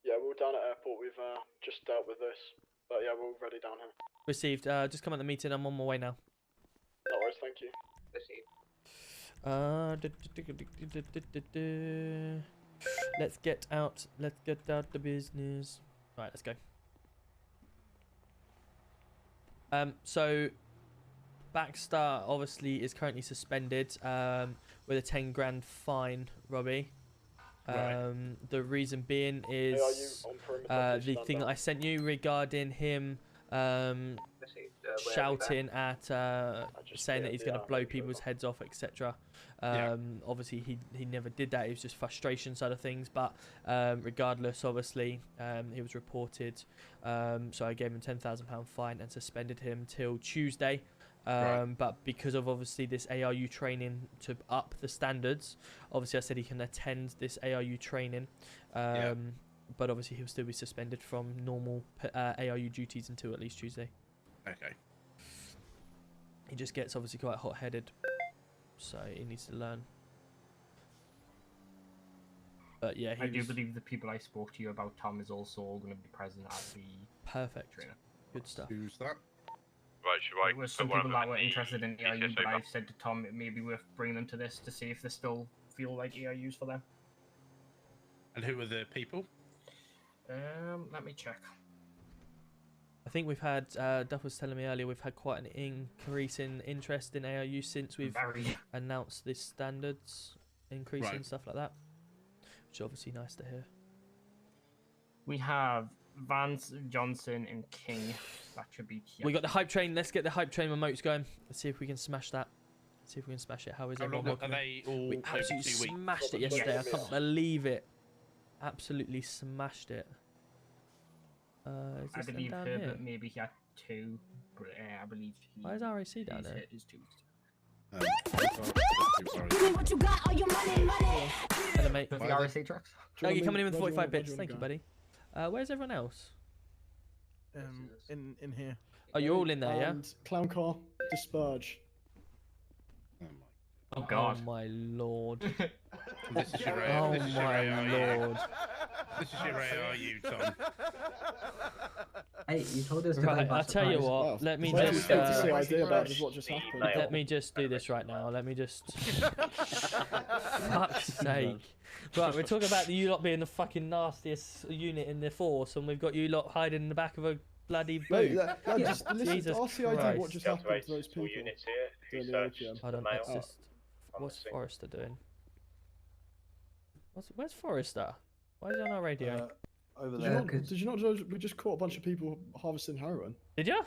Yeah, we're all down at airport. We've just dealt with this, but yeah, we're all ready down here. Received. Just come at the meeting. I'm on my way now. No worries, thank you. Let's get out. Let's get out the business. Right, let's go. So Baxter obviously is currently suspended with a 10 grand fine, Robbie. The reason being is the thing that I sent you regarding him shouting at, saying that he's going to blow people's heads off, etc. Obviously, he never did that. It was just frustration side of things. But regardless, obviously, he was reported. So I gave him £10,000 fine and suspended him till Tuesday. But because of obviously this ARU training to up the standards, obviously I said he can attend this ARU training. But obviously he'll still be suspended from normal ARU duties until at least Tuesday. Okay. He just gets obviously quite hot-headed, so he needs to learn. But yeah, I do believe the people I spoke to you about, Tom, is also all going to be present at the perfect trainer. Good stuff. Who's that? Right, should I? There were some people that were interested in ARU, but I said to Tom it may be worth bringing them to this to see if they still feel like ARU's for them. And who are the people? Let me check. I think we've had, Duff was telling me earlier, we've had quite an increase in interest in ARU since we've announced this standards increase and stuff like that, which is obviously nice to hear. We have Vance, Johnson, and King. That should be. We got the hype train. Let's get the hype train remotes going. Let's see if we can smash that. Let's see if we can smash it. How is everyone? Are they all we absolutely smashed it yesterday. I can't believe it. Absolutely smashed it. I believe Herbert maybe he had 2, but I believe he. Why is RAC down there? His 2. Hello, mate. The RAC trucks. Oh, you're coming in with 45 bits. Thank you, buddy. Where's everyone else? In here. Oh, you're all in there, yeah? And Clown Car, Disperge. Oh God. Oh my lord. This is your oh my lord. This is your ARU, Tom. Hey, you told us to right, I'll tell you what, let me just let me just do this right now. Let me just fuck's sake. Right, we're talking about you lot being the fucking nastiest unit in the force, and we've got you lot hiding in the back of a bloody boot. Just listen, Jesus RCID Christ. what just happened to those people. Hold on, let's just... What's Forrester doing? Where's Forrester? Why is he on our radio? Over there. Did you not know we just caught a bunch of people harvesting heroin? Did you?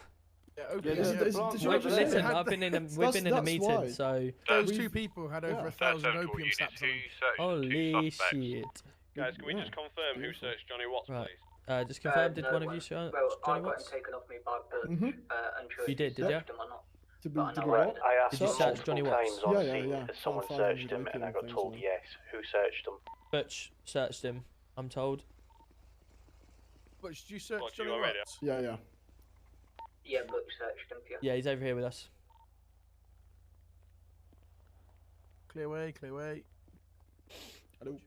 Yeah, listen, I've been in a, we've been in a meeting, so... Those 2 people had over 1,000 opium saps on them. Holy shit. Guys, can we just confirm who searched Johnny Watts, please? Just confirm, did one of you search Johnny Watts? Taken off me by You did you? Did you search Johnny Watts? Yeah. Someone searched him and I got told yes. Who searched him? Butch searched him, I'm told. Butch, did you search Johnny Watts? Yeah. Yeah, Butch searched him, yeah. Yeah, he's over here with us. Clear way, clear way. Hello.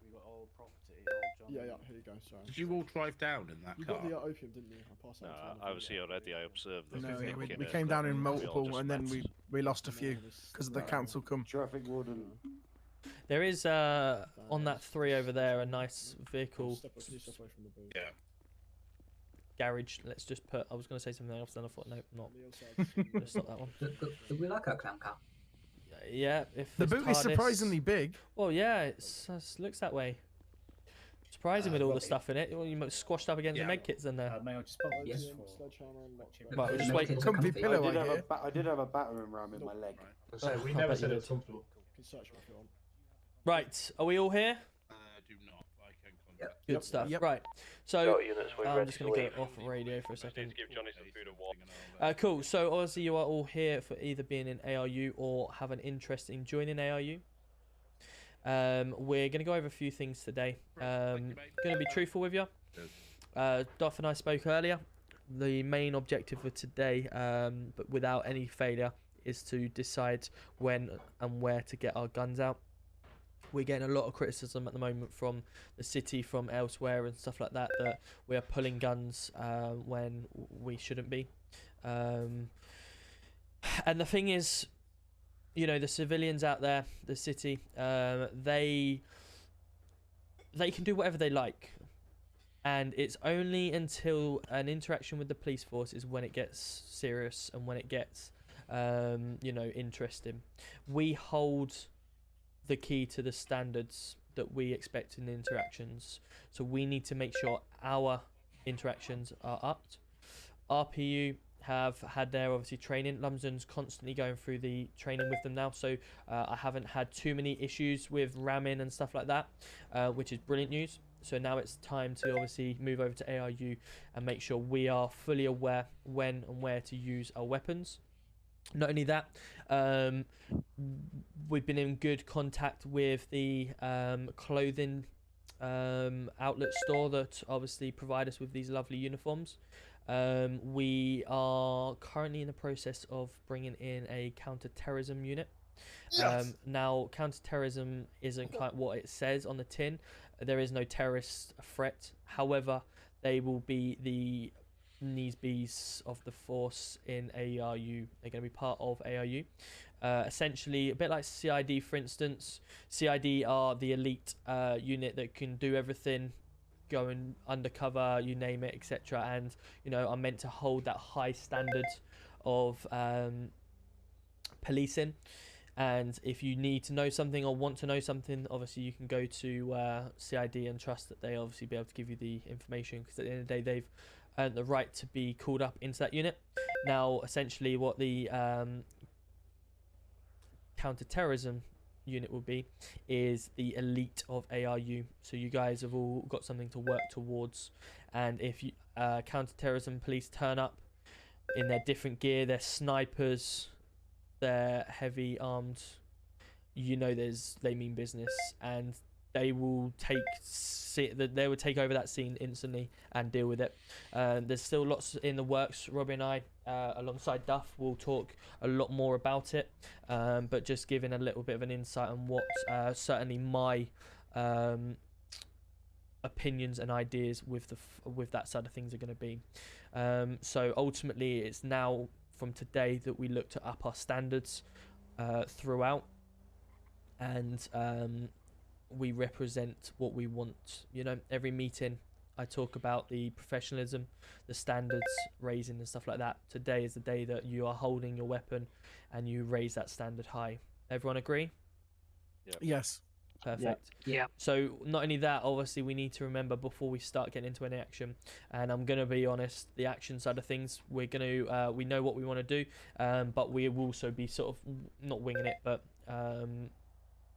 Yeah, here you go, sorry. Did you all drive down in that you car? You got the opium, didn't you? I passed that I was here already, I observed them. No, we came down in multiple and then we lost a few because of the council come. Traffic warden. There is, on that 3 over there, a nice vehicle. Yeah. Garage, let's just put, I was going to say something else, then I thought, no, not. I'm going to stop that one. Do we like our clown car? Yeah, if the boot is surprisingly big. Well, yeah, it looks that way. Surprising with all the stuff in it. Well, you squashed up against the med kits in there. May I just yes. Right, we'll just wait. Comfy pillow, I did have a battering ram in my leg. So we never said it was comfortable. Right, are we all here? Do not. I can contact. Good stuff. Right, so I'm just going to go off radio for a second. Give Johnny some food and water. Cool. So obviously you are all here for either being in ARU or have an interest in joining ARU. We're going to go over a few things today. Going to be truthful with you. Duff and I spoke earlier. The main objective of today, but without any failure, is to decide when and where to get our guns out. We're getting a lot of criticism at the moment from the city, from elsewhere and stuff like that, that we are pulling guns when we shouldn't be. And the thing is, you know, the civilians out there, the city, they can do whatever they like. And it's only until an interaction with the police force is when it gets serious and when it gets, you know, interesting. We hold the key to the standards that we expect in the interactions. So we need to make sure our interactions are upped. RPU have had their obviously training. Lumsden's constantly going through the training with them now, so I haven't had too many issues with ramming and stuff like that, which is brilliant news. So now it's time to obviously move over to ARU and make sure we are fully aware when and where to use our weapons. Not only that, we've been in good contact with the clothing outlet store that obviously provide us with these lovely uniforms. We are currently in the process of bringing in a counter-terrorism unit. Yes. Now, counter-terrorism isn't quite what it says on the tin. There is no terrorist threat. However, they will be the knees bees of the force in ARU. They're going to be part of ARU. Essentially, a bit like CID, for instance. CID are the elite unit that can do everything, going undercover, you name it, etc. And, you know, are meant to hold that high standard of policing. And if you need to know something or want to know something, obviously you can go to CID and trust that they obviously be able to give you the information, because at the end of the day they've earned the right to be called up into that unit. Now, essentially what the counter-terrorism unit will be is the elite of ARU. So you guys have all got something to work towards, and if you counter-terrorism police turn up in their different gear, their snipers, they're heavy armed, you know, they mean business, and they will take over that scene instantly and deal with it. There's still lots in the works. Robbie and I, alongside Duff, will talk a lot more about it, but just giving a little bit of an insight on what certainly my opinions and ideas with that side of things are going to be. So ultimately, it's now from today that we look to up our standards throughout, and we represent what we want. You know, every meeting I talk about the professionalism, the standards raising and stuff like that. Today is the day that you are holding your weapon and you raise that standard high. Everyone agree? Yes. Perfect. Yeah. So not only that, obviously we need to remember before we start getting into any action, and I'm going to be honest, the action side of things, we're going to we know what we want to do, but we will also be sort of not winging it, but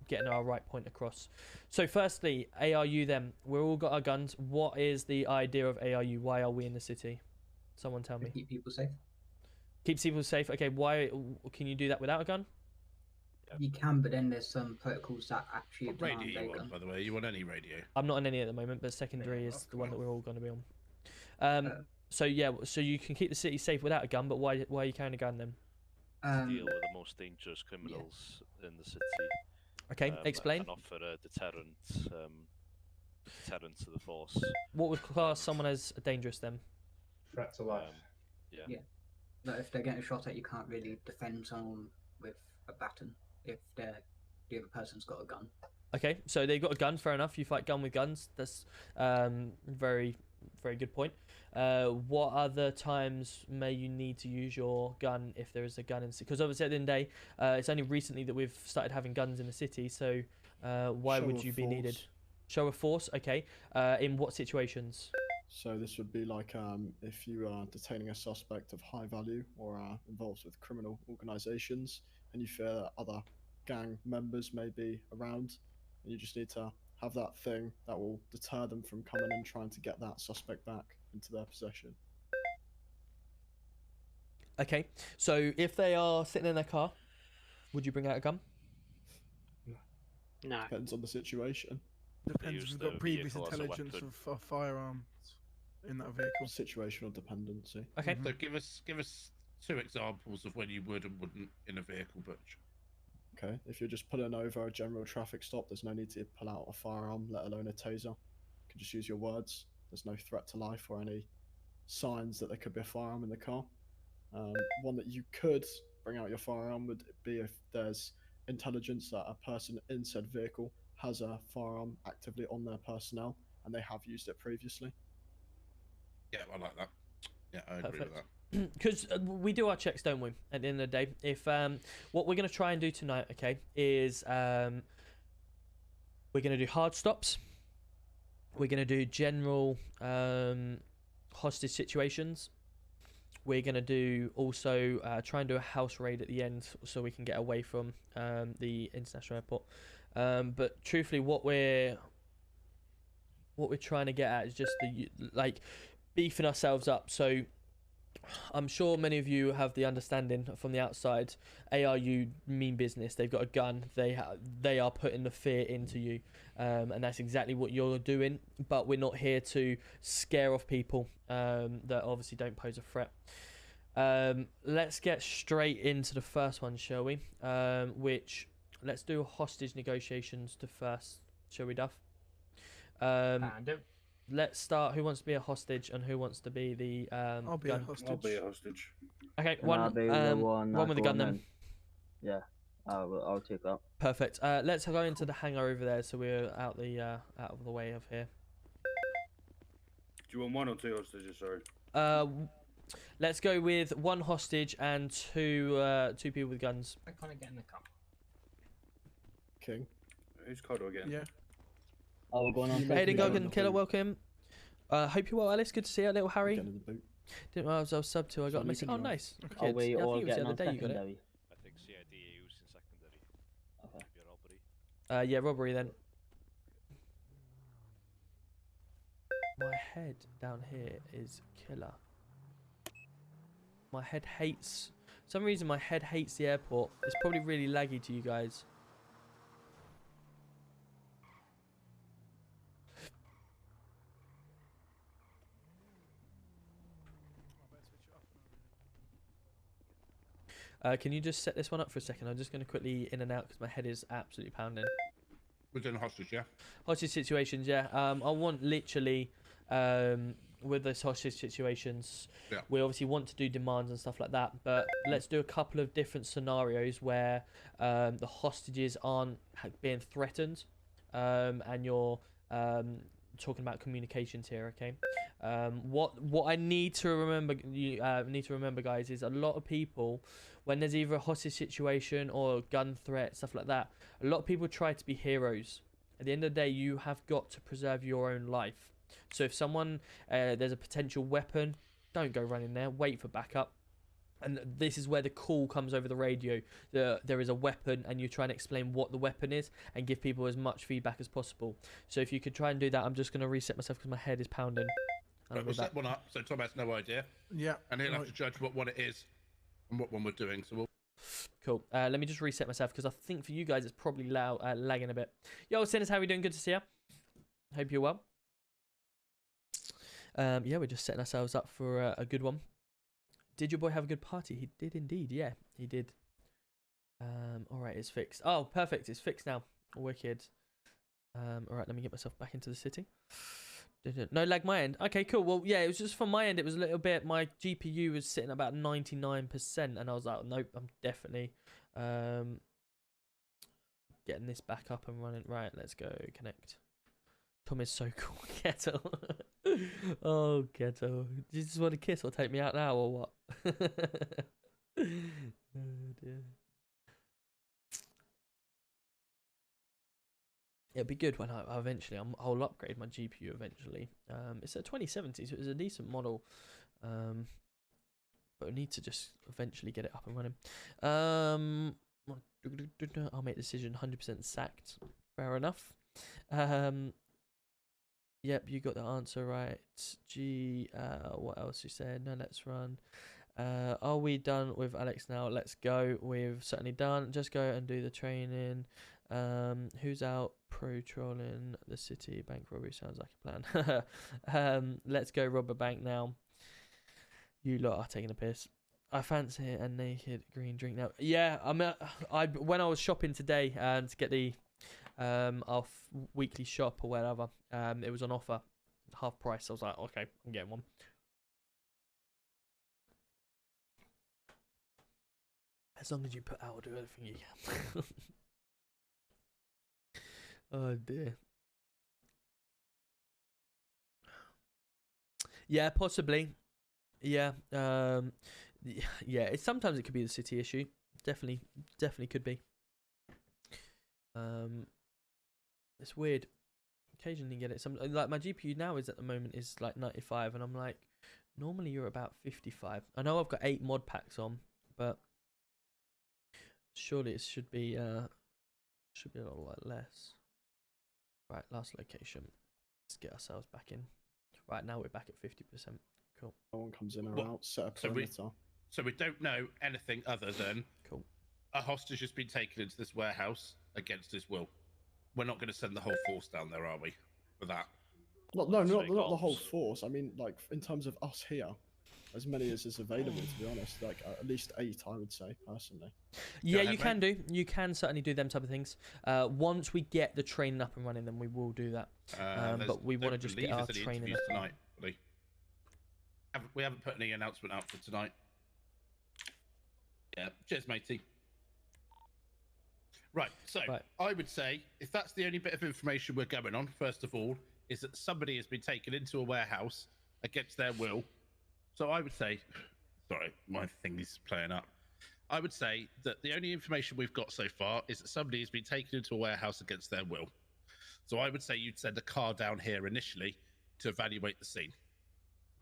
getting our right point across. So firstly, ARU then, we've all got our guns. What is the idea of ARU? Why are we in the city? Someone tell me. Keep people safe. Keeps people safe. Okay, why can you do that without a gun? You can, but then there's some protocols that actually What demand radio a you on, gun. by the way? You on any radio? I'm not on any at the moment, but secondary is the one that we're all going to be on. So yeah, so you can keep the city safe without a gun, but why are you carrying a gun then? Deal with the most dangerous criminals in the city. Okay, explain. And offer a deterrent to the force. What would class someone as dangerous then? Threat to life. Yeah. Like if they're getting shot at, you can't really defend someone with a baton if the other person's got a gun. Okay, so they've got a gun, fair enough. You fight gun with guns. That's very, very good point. What other times may you need to use your gun if there is a gun in the city? Because obviously at the end of the day, it's only recently that we've started having guns in the city, so why would you be needed? Show of force, okay. In what situations? So this would be like if you are detaining a suspect of high value or are involved with criminal organisations and you fear that other gang members may be around, and you just need to have that thing that will deter them from coming and trying to get that suspect back into their possession. Okay, so if they are sitting in their car, would you bring out a gun? No. Depends on the situation. Depends if you've got previous intelligence of a firearm in that vehicle. Situational dependency. Okay. So give us 2 examples of when you would and wouldn't in a vehicle, Butch. Okay, if you're just pulling over a general traffic stop, there's no need to pull out a firearm, let alone a taser. You can just use your words. There's no threat to life or any signs that there could be a firearm in the car. One that you could bring out your firearm would be if there's intelligence that a person in said vehicle has a firearm actively on their personnel and they have used it previously. Yeah, I like that. Yeah, I agree with that. Because we do our checks, don't we? At the end of the day, if what we're going to try and do tonight, okay, is we're going to do hard stops. We're going to do general hostage situations. we're going to do also try and do a house raid at the end so we can get away from the international airport. But truthfully, what we're trying to get at is just the like beefing ourselves up. So I'm sure many of you have the understanding from the outside. ARU mean business. They've got a gun. They are putting the fear into you, and that's exactly what you're doing. But we're not here to scare off people that obviously don't pose a threat. Let's get straight into the first one, shall we? Which let's do hostage negotiations to first, shall we, Duff? Let's start. Who wants to be a hostage and who wants to be the I'll be gun? a hostage. I'll be a hostage. Okay, Can I be the one with the gun then. Yeah, I'll take that. Perfect. Let's go into the hangar over there, so we're out of the way of here. Do you want 1 or 2 hostages? Sorry. Let's go with 1 hostage and two people with guns. I can't get in the car. King. Who's Codor again? Yeah. Oh, we're going on. Hayden Gogan, Killer, welcome. Hope you're well, Alice. Good to see you, little Harry. Didn't know I was sub 2. I got a message. Oh, nice. Are we I all think it was the getting other on day you got it. secondary? I think CID used in secondary. Okay. Maybe a robbery. Yeah, robbery then. My head down here is killer. My head hates... For some reason, my head hates the airport. It's probably really laggy to you guys. Can you just set this one up for a second? I'm just going to quickly in and out because my head is absolutely pounding. We're doing hostage, yeah? Hostage situations, yeah. I want literally... with those hostage situations, we obviously want to do demands and stuff like that, but let's do a couple of different scenarios where the hostages aren't being threatened, and you're talking about communications here, okay? What I need to remember, guys, is a lot of people, when there's either a hostage situation or a gun threat, stuff like that, a lot of people try to be heroes. At the end of the day, you have got to preserve your own life. So if someone, there's a potential weapon, don't go running there. Wait for backup. And this is where the call comes over the radio. There is a weapon, and you try and explain what the weapon is and give people as much feedback as possible. So if you could try and do that, I'm just going to reset myself because my head is pounding. Right, we'll set one up so Tom has no idea. Yeah. And he'll have to judge what it is and what one we're doing. So we'll... Cool. Let me just reset myself because I think for you guys it's probably lagging a bit. Yo, Sinners, how are we doing? Good to see you. Hope you're well. Yeah, we're just setting ourselves up for a good one. Did your boy have a good party? He did indeed. Yeah, he did. All right, it's fixed. Oh, perfect. It's fixed now. Wicked. All right, let me get myself back into the city. No lag my end. Okay, cool. Well, yeah, it was just from my end. It was a little bit. My GPU was sitting at about 99%, and I was like, nope, I'm definitely getting this back up and running. Right, let's go connect. Tom is so cool. Ghetto. Oh, Ghetto. Do you just want to kiss or take me out now or what? Oh, dear. It'll be good when I eventually, I'll upgrade my GPU eventually. It's a 2070, so it's a decent model. But I need to just eventually get it up and running. I'll make a decision. 100% sacked. Fair enough. Yep, you got the answer right. What else you said? No, let's run. Are we done with Alex now? Let's go. We've certainly done. Just go and do the training. Who's out patrolling the city? Bank robbery sounds like a plan. Let's go rob a bank now. You lot are taking a piss. I fancy it, a naked green drink now. Yeah, when I was shopping today to get the our weekly shop or whatever, it was on offer, half price. I was like, okay, I'm getting one. As long as you put out, I'll do everything you can. Oh dear. Yeah, possibly. Yeah. Yeah. Sometimes it could be the city issue. Definitely could be. It's weird. Occasionally get it. Like my GPU now is at the moment is like 95, and I'm like, Normally you're about 55. I know I've got 8 mod packs on, but surely it should be a lot less. Right, last location. Let's get ourselves back in. Right, now we're back at 50%. Cool. No one comes in or out. Set a perimeter. So we don't know anything other than a hostage has been taken into this warehouse against his will. We're not going to send the whole force down there, are we? For that. Not the whole force. I mean, like in terms of us here, as many as is available. To be honest, like at least 8, I would say personally. Yeah, you can do. You can certainly do them type of things. Once we get the training up and running, then we will do that. But we want to just get our training up tonight. We haven't put any announcement out for tonight. Yeah, cheers, matey. Right, so I would say if that's the only bit of information we're going on, first of all, is that somebody has been taken into a warehouse against their will. So I would say, sorry, my thing is playing up. I would say that the only information we've got so far is that somebody has been taken into a warehouse against their will. So I would say you'd send a car down here initially to evaluate the scene.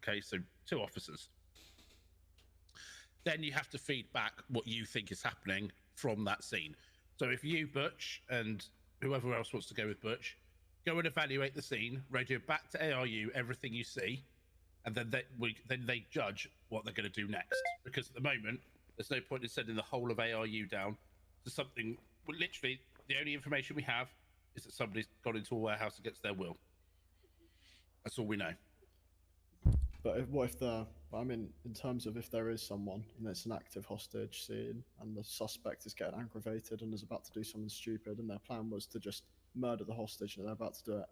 Okay, so 2 officers. Then you have to feed back what you think is happening from that scene. So if you, Butch, and whoever else wants to go with Butch, go and evaluate the scene, radio back to ARU everything you see, and then they judge what they're going to do next. Because at the moment, there's no point in sending the whole of ARU down to something. Well, literally, the only information we have is that somebody's gone into a warehouse against their will. That's all we know. But what if I mean, in terms of if there is someone and it's an active hostage scene and the suspect is getting aggravated and is about to do something stupid and their plan was to just murder the hostage and they're about to do it.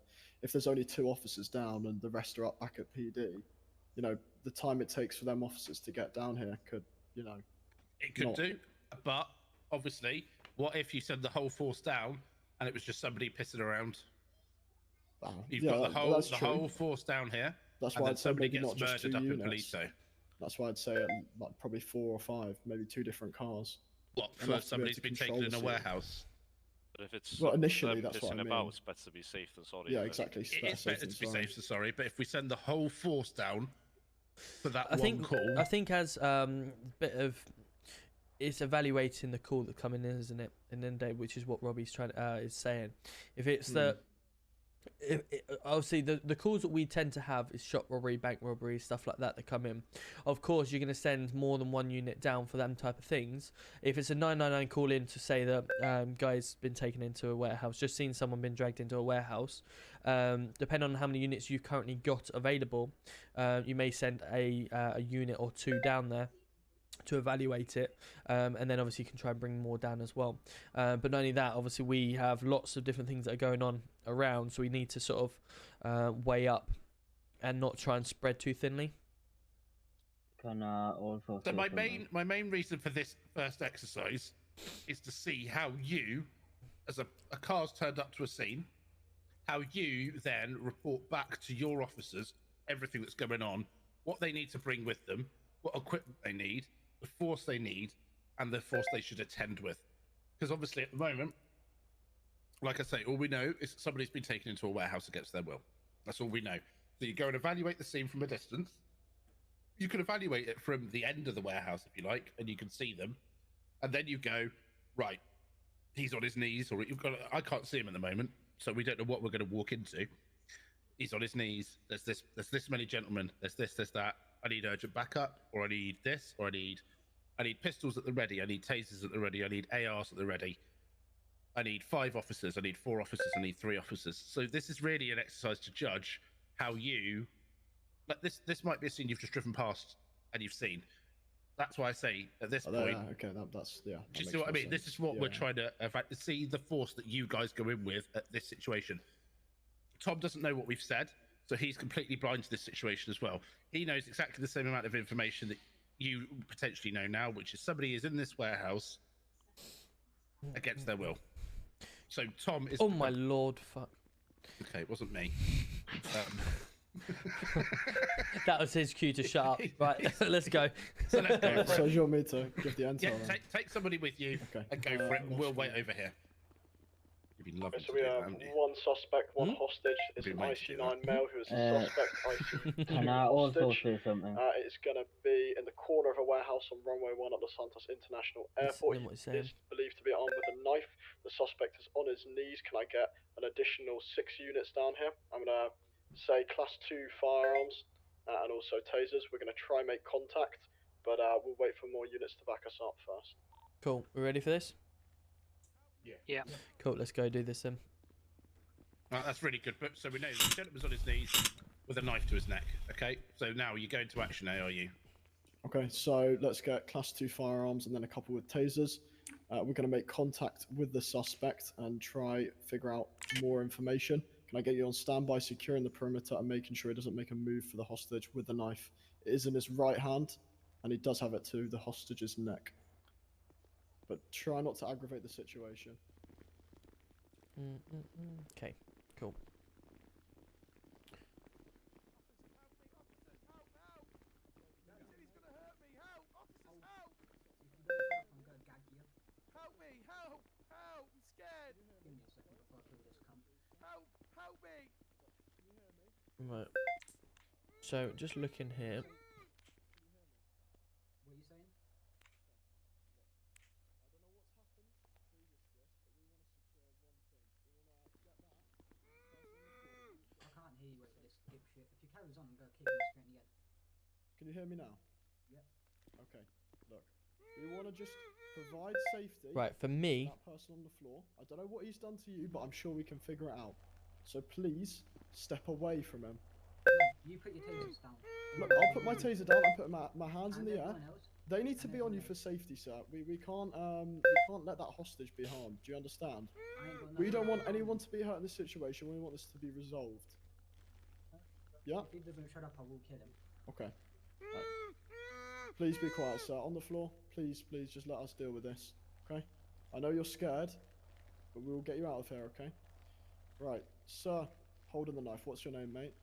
If there's only 2 officers down and the rest are up back at PD, you know, the time it takes for them officers to get down here could, you know... It could do, but obviously, what if you send the whole force down and it was just somebody pissing around? You've got the whole force down here. That's why I'd say maybe not just 2 units. That's why I'd say like probably 4 or 5, maybe 2 different cars. What, for somebody's been taken in a warehouse? But if it's initially, that's what I mean. It's better to be safe than sorry. Yeah, exactly. It's better to be safe than sorry. But if we send the whole force down for that one call, I think as bit of it's evaluating the call that coming in, isn't it? And then which is what Robbie's is saying. If it's obviously the calls that we tend to have is shop robbery, bank robbery, stuff like that come in. Of course, you're going to send more than 1 unit down for them type of things. If it's a 999 call in to say that guy's been taken into a warehouse, just seen someone been dragged into a warehouse, depending on how many units you've currently got available, you may send a unit or 2 down there to evaluate it, and then obviously you can try and bring more down as well. But not only that, obviously we have lots of different things that are going on around, so we need to sort of weigh up and not try and spread too thinly. Can also so my main reason for this first exercise is to see how you, as a car's turned up to a scene, how you then report back to your officers everything that's going on, what they need to bring with them, what equipment they need, the force they need, and the force they should attend with. Because obviously at the moment, like I say, all we know is that somebody's been taken into a warehouse against their will. That's all we know. So you go and evaluate the scene from a distance. You can evaluate it from the end of the warehouse if you like, and you can see them. And then you go, right, he's on his knees, or I can't see him at the moment, so we don't know what we're going to walk into. He's on his knees. There's this many gentlemen. There's this, there's that. I need urgent backup, or I need this, or I need pistols at the ready. I need tasers at the ready. I need ARs at the ready. I need 5 officers. I need 4 officers. I need 3 officers. So this is really an exercise to judge how you. Like this might be a scene you've just driven past and you've seen. That's why I say at this point. Yeah, okay, that's yeah. Do you see what I mean? This is what we're trying to see the force that you guys go in with at this situation. Tom doesn't know what we've said, so he's completely blind to this situation as well. He knows exactly the same amount of information that you potentially know now, which is somebody is in this warehouse against their will. So Tom is. Oh my lord! Fuck. Okay, it wasn't me. That was his cue to shut up. Right, let's go. So let's go. So you want me to give the answer? Yeah, take somebody with you and go for it. And we'll wait over here. It'd be lovely So to we do have that, wouldn't it? one suspect, one hostage. It's Be an made to do IC9 that. male who is a suspect. IC2 Can I also hostage. say something? It's going to be in the corner of a warehouse on runway 1 at Los Santos International Airport. He is believed to be armed with a knife. The suspect is on his knees. Can I get an additional 6 units down here? I'm going to say class 2 firearms and also tasers. We're going to try and make contact, but we'll wait for more units to back us up first. Cool. We ready for this? Yeah. Cool. Let's go do this then. That's really good. But so we know the gentleman's on his knees with a knife to his neck. Okay. So now you go into action, are you? Okay, so let's get class 2 firearms and then a couple with tasers. We're going to make contact with the suspect and try figure out more information. Can I get you on standby, securing the perimeter and making sure he doesn't make a move for the hostage with the knife? It is in his right hand, and he does have it to the hostage's neck. But try not to aggravate the situation. Okay, cool. Help me! Help! Help! I'm scared! Give me a second before I kill this cunt. Help! Help me! Right. So just looking here. What are you saying? I can't hear you over this dipshit. If you carries on, I'm going to kick him straight in the head. Can you hear me now? Yep. Okay, look. We want to just provide safety. Right, for me. That person on the floor. I don't know what he's done to you, but I'm sure we can figure it out. So please, step away from him. You put your tasers down. Look, I'll put my taser down. I'll put my hands in the air. They need to be on you for safety, sir. We can't let that hostage be harmed. Do you understand? We don't want anyone to be hurt in this situation. We want this to be resolved. Yeah? If he doesn't shut up, I will kill him. Okay. Right. Please be quiet, sir. On the floor, please just let us deal with this. Okay? I know you're scared, but we will get you out of here, okay? Right. Sir, holding the knife. What's your name, mate?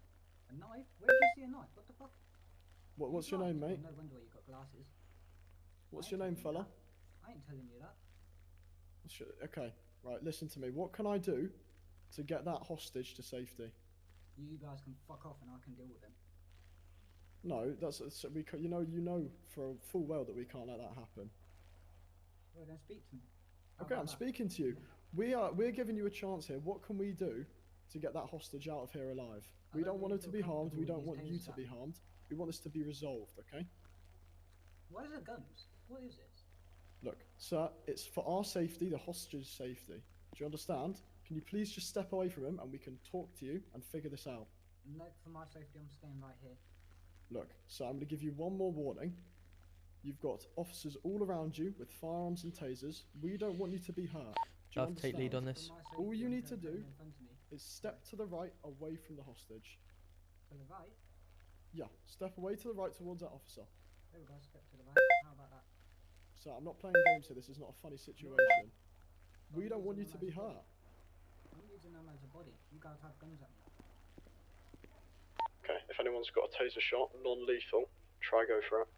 A knife? Where did you see a knife? What the fuck? What's your name, mate? No wonder why you got glasses. What's your name, fella? I ain't telling you that. Okay, right, listen to me. What can I do to get that hostage to safety? You guys can fuck off and I can deal with him. No, you know for full well that we can't let that happen. Well, then speak to me. Okay, I'm speaking to you. We're giving you a chance here. What can we do to get that hostage out of here alive? We don't want him to be harmed. We don't want you to be harmed. We want this to be resolved, okay? Why is there guns? What is this? Look, sir, it's for our safety, the hostage's safety. Do you understand? Can you please just step away from him and we can talk to you and figure this out? No, for my safety, I'm staying right here. Look, so I'm going to give you one more warning. You've got officers all around you with firearms and tasers. We don't want you to be hurt. Do you I'll take lead on this. All you need to do is step to the right away from the hostage. To the right? Yeah, step away to the right towards that officer. There we go, step to the right. How about that? So I'm not playing games here. This is not a funny situation. We don't want you to be hurt. I'm using them as a body. You guys have guns at me. Okay, if anyone's got a taser shot, non-lethal, try go for it.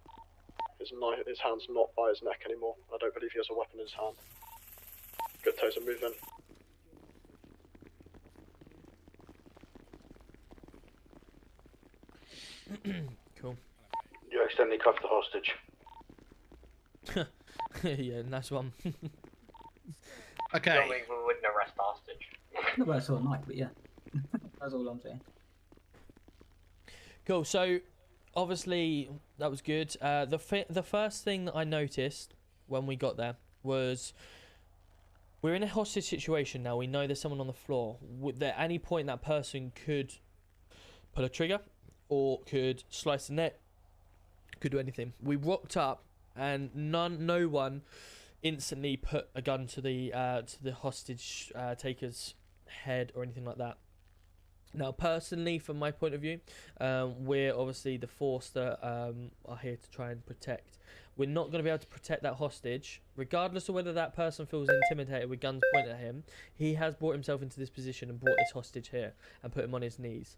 His hand's not by his neck anymore. I don't believe he has a weapon in his hand. Good taser, move in. Cool. You accidentally cuffed the hostage. Yeah, nice one. Okay. We wouldn't arrest the hostage. Not what I saw at night, but yeah. That's all I'm saying. Cool. So, obviously, that was good. The first thing that I noticed when we got there was we're in a hostage situation now. We know there's someone on the floor. At any point, that person could pull a trigger or could slice the neck, could do anything. We rocked up, and no one instantly put a gun to the hostage taker's head or anything like that. Now, personally, from my point of view, we're obviously the force that are here to try and protect. We're not going to be able to protect that hostage, regardless of whether that person feels intimidated with guns pointed at him. He has brought himself into this position and brought this hostage here and put him on his knees.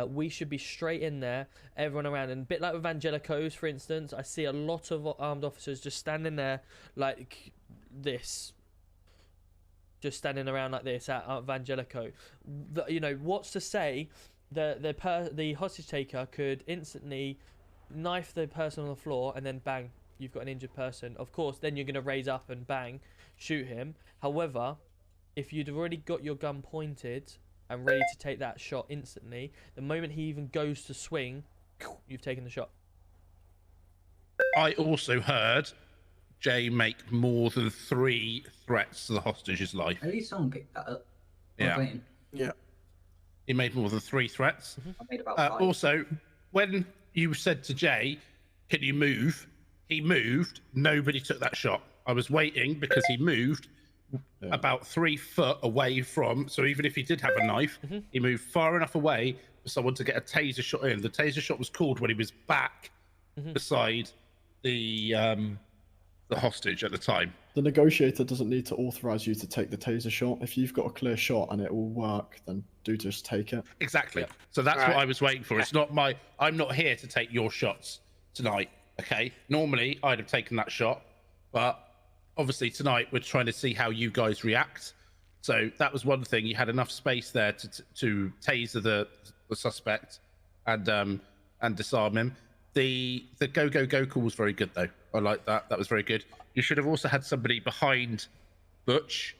We should be straight in there, everyone around. And a bit like with Angelicos, for instance, I see a lot of armed officers just standing there like this. just standing around like this at Evangelico. You know, what's to say the hostage taker could instantly knife the person on the floor and then bang, you've got an injured person. Of course, then you're going to raise up and bang, shoot him. However, if you'd already got your gun pointed and ready to take that shot instantly, the moment he even goes to swing, you've taken the shot. I also heard Jay make more than 3 threats to the hostage's life. At least someone picked that up. Yeah. Yeah. He made more than 3 threats. I made about 5. Also, when you said to Jay, can you move? He moved. Nobody took that shot. I was waiting because he moved about 3 foot away from. So even if he did have a knife, he moved far enough away for someone to get a taser shot in. The taser shot was called when he was back beside the hostage at the time. The negotiator doesn't need to authorize you to take the taser shot. If you've got a clear shot and it will work, then do just take it. Exactly. So that's what I was waiting for. It's not I'm not here to take your shots tonight. Okay. Normally I'd have taken that shot, but obviously tonight we're trying to see how you guys react. So that was one thing. You had enough space there to taser the suspect and disarm him. The go call was very good though. I like that. That was very good. You should have also had somebody behind Butch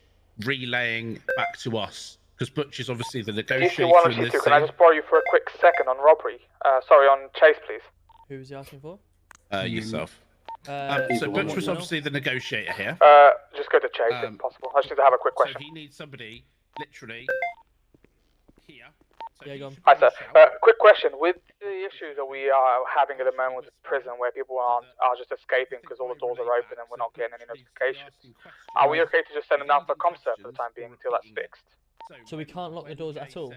relaying back to us, because Butch is obviously the negotiator in this can I just borrow you for a quick second on robbery? Sorry, on Chase, please. Who was he asking for? Yourself. So Butch was obviously the negotiator here. Just go to Chase if possible. I just need to have a quick question. So he needs somebody literally here. So yeah, go on. Hi, sir. Quick question. With the issues that we are having at the moment with prison, where people are just escaping because all the doors are open and we're not getting any notifications, are we okay to just send them down for ComServe for the time being until that's fixed? So we can't lock the doors at all?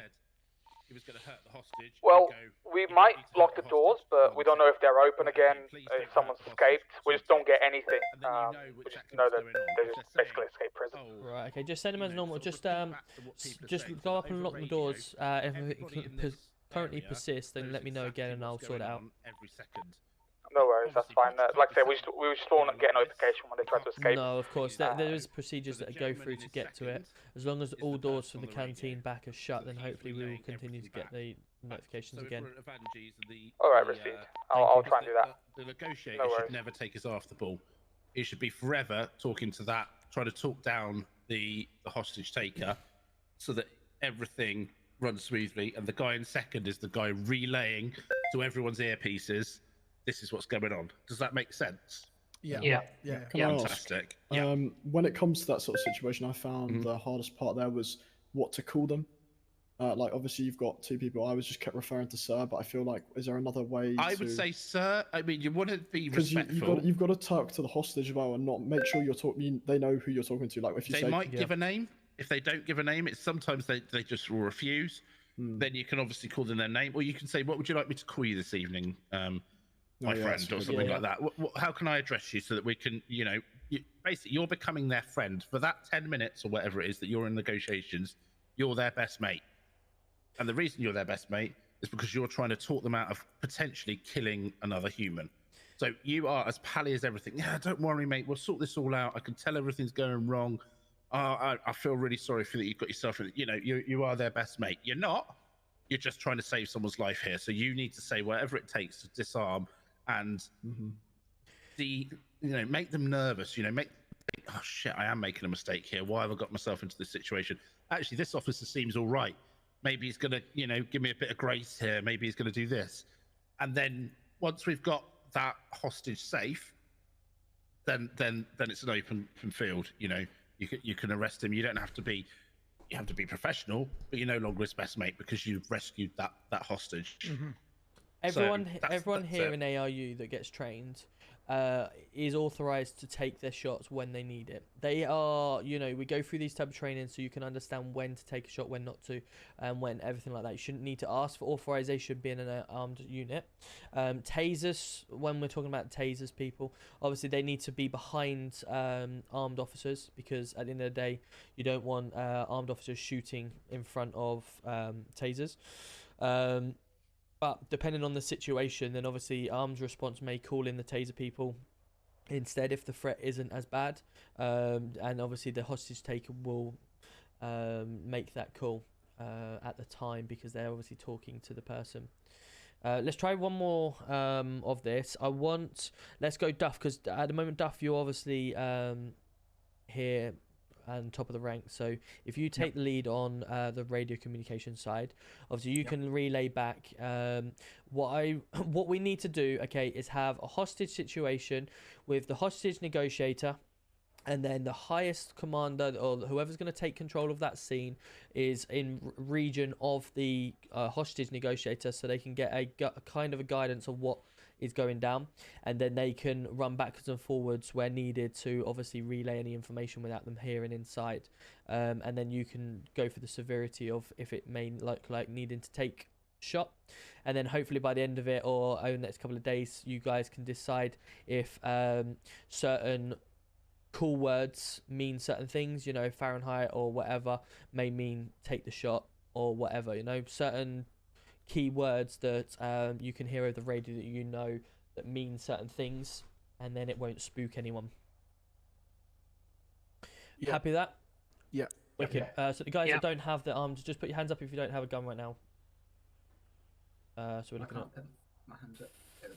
He was going to hurt the hostage. Well, we might lock the doors, but we don't know if they're open again, if someone's escaped. We just don't get anything. We just know that they just basically escaped prison. Right, okay, just send them as normal. Just go up and lock the doors. If it currently persists, then let me know again and I'll sort it out. Every second. No worries, that's fine. Like I said, we just won't get a notification when they try to escape. No, of course. There is procedures that go through to get to it. As long as all doors from the canteen back are shut, then hopefully we will continue to get the notifications again. Alright, received. I'll try and do that. The negotiator should never take his eye off the ball. He should be forever talking to that, trying to talk down the hostage taker so that everything runs smoothly. And the guy in second is the guy relaying to everyone's earpieces, this is what's going on. Does that make sense? Yeah. Fantastic. When it comes to that sort of situation, I found the hardest part there was what to call them. Like, obviously, you've got 2 people. I was just kept referring to sir, but I feel like, is there another way I would say sir. I mean, you want to be respectful. Because you've got to talk to the hostage as well and not make sure you're talking. They know who you're talking to. Like, if you they might give a name. If they don't give a name, it's sometimes they just will refuse. Then you can obviously call them their name, or you can say, what would you like me to call you this evening? My friend, or something like that. How can I address you so that we can, basically, you're becoming their friend for that 10 minutes or whatever it is that you're in negotiations. You're their best mate, and the reason you're their best mate is because you're trying to talk them out of potentially killing another human. So you are as pally as everything. Yeah, don't worry, mate. We'll sort this all out. I can tell everything's going wrong. I feel really sorry for that. You've got yourself. You are their best mate. You're not. You're just trying to save someone's life here. So you need to say whatever it takes to disarm. And make them nervous. Oh shit, I am making a mistake here. Why have I got myself into this situation? Actually, this officer seems all right. Maybe he's gonna, give me a bit of grace here. Maybe he's gonna do this. And then once we've got that hostage safe, then it's an open field. You can arrest him. You don't have to be. You have to be professional, but you're no longer his best mate because you've rescued that hostage. Everyone here in ARU that gets trained is authorized to take their shots when they need it. They are, we go through these type of training so you can understand when to take a shot, when not to, and when everything like that. You shouldn't need to ask for authorization being an armed unit. Tasers, when we're talking about tasers, people, obviously they need to be behind armed officers, because at the end of the day, you don't want armed officers shooting in front of tasers. But depending on the situation, then obviously armed response may call in the taser people instead if the threat isn't as bad. And obviously the hostage taker will make that call at the time, because they're obviously talking to the person. Let's try one more of this. Let's go Duff, because at the moment, Duff, you're obviously here and top of the rank. So if you take the lead on the radio communication side, obviously you can relay back. What we need to do, okay, is have a hostage situation with the hostage negotiator, and then the highest commander or whoever's going to take control of that scene is in region of the hostage negotiator, so they can get a kind of a guidance of what is going down, and then they can run backwards and forwards where needed to obviously relay any information without them hearing inside. And then you can go for the severity of if it may look like needing to take shot, and then hopefully by the end of it or over the next couple of days, you guys can decide if certain cool words mean certain things, you know, Fahrenheit or whatever may mean take the shot or whatever, you know, certain key words that you can hear over the radio that you know that mean certain things, and then it won't spook anyone. Happy with that? Yeah. Wicked. So the guys that don't have the arms, just put your hands up if you don't have a gun right now. So we're looking at my hands up.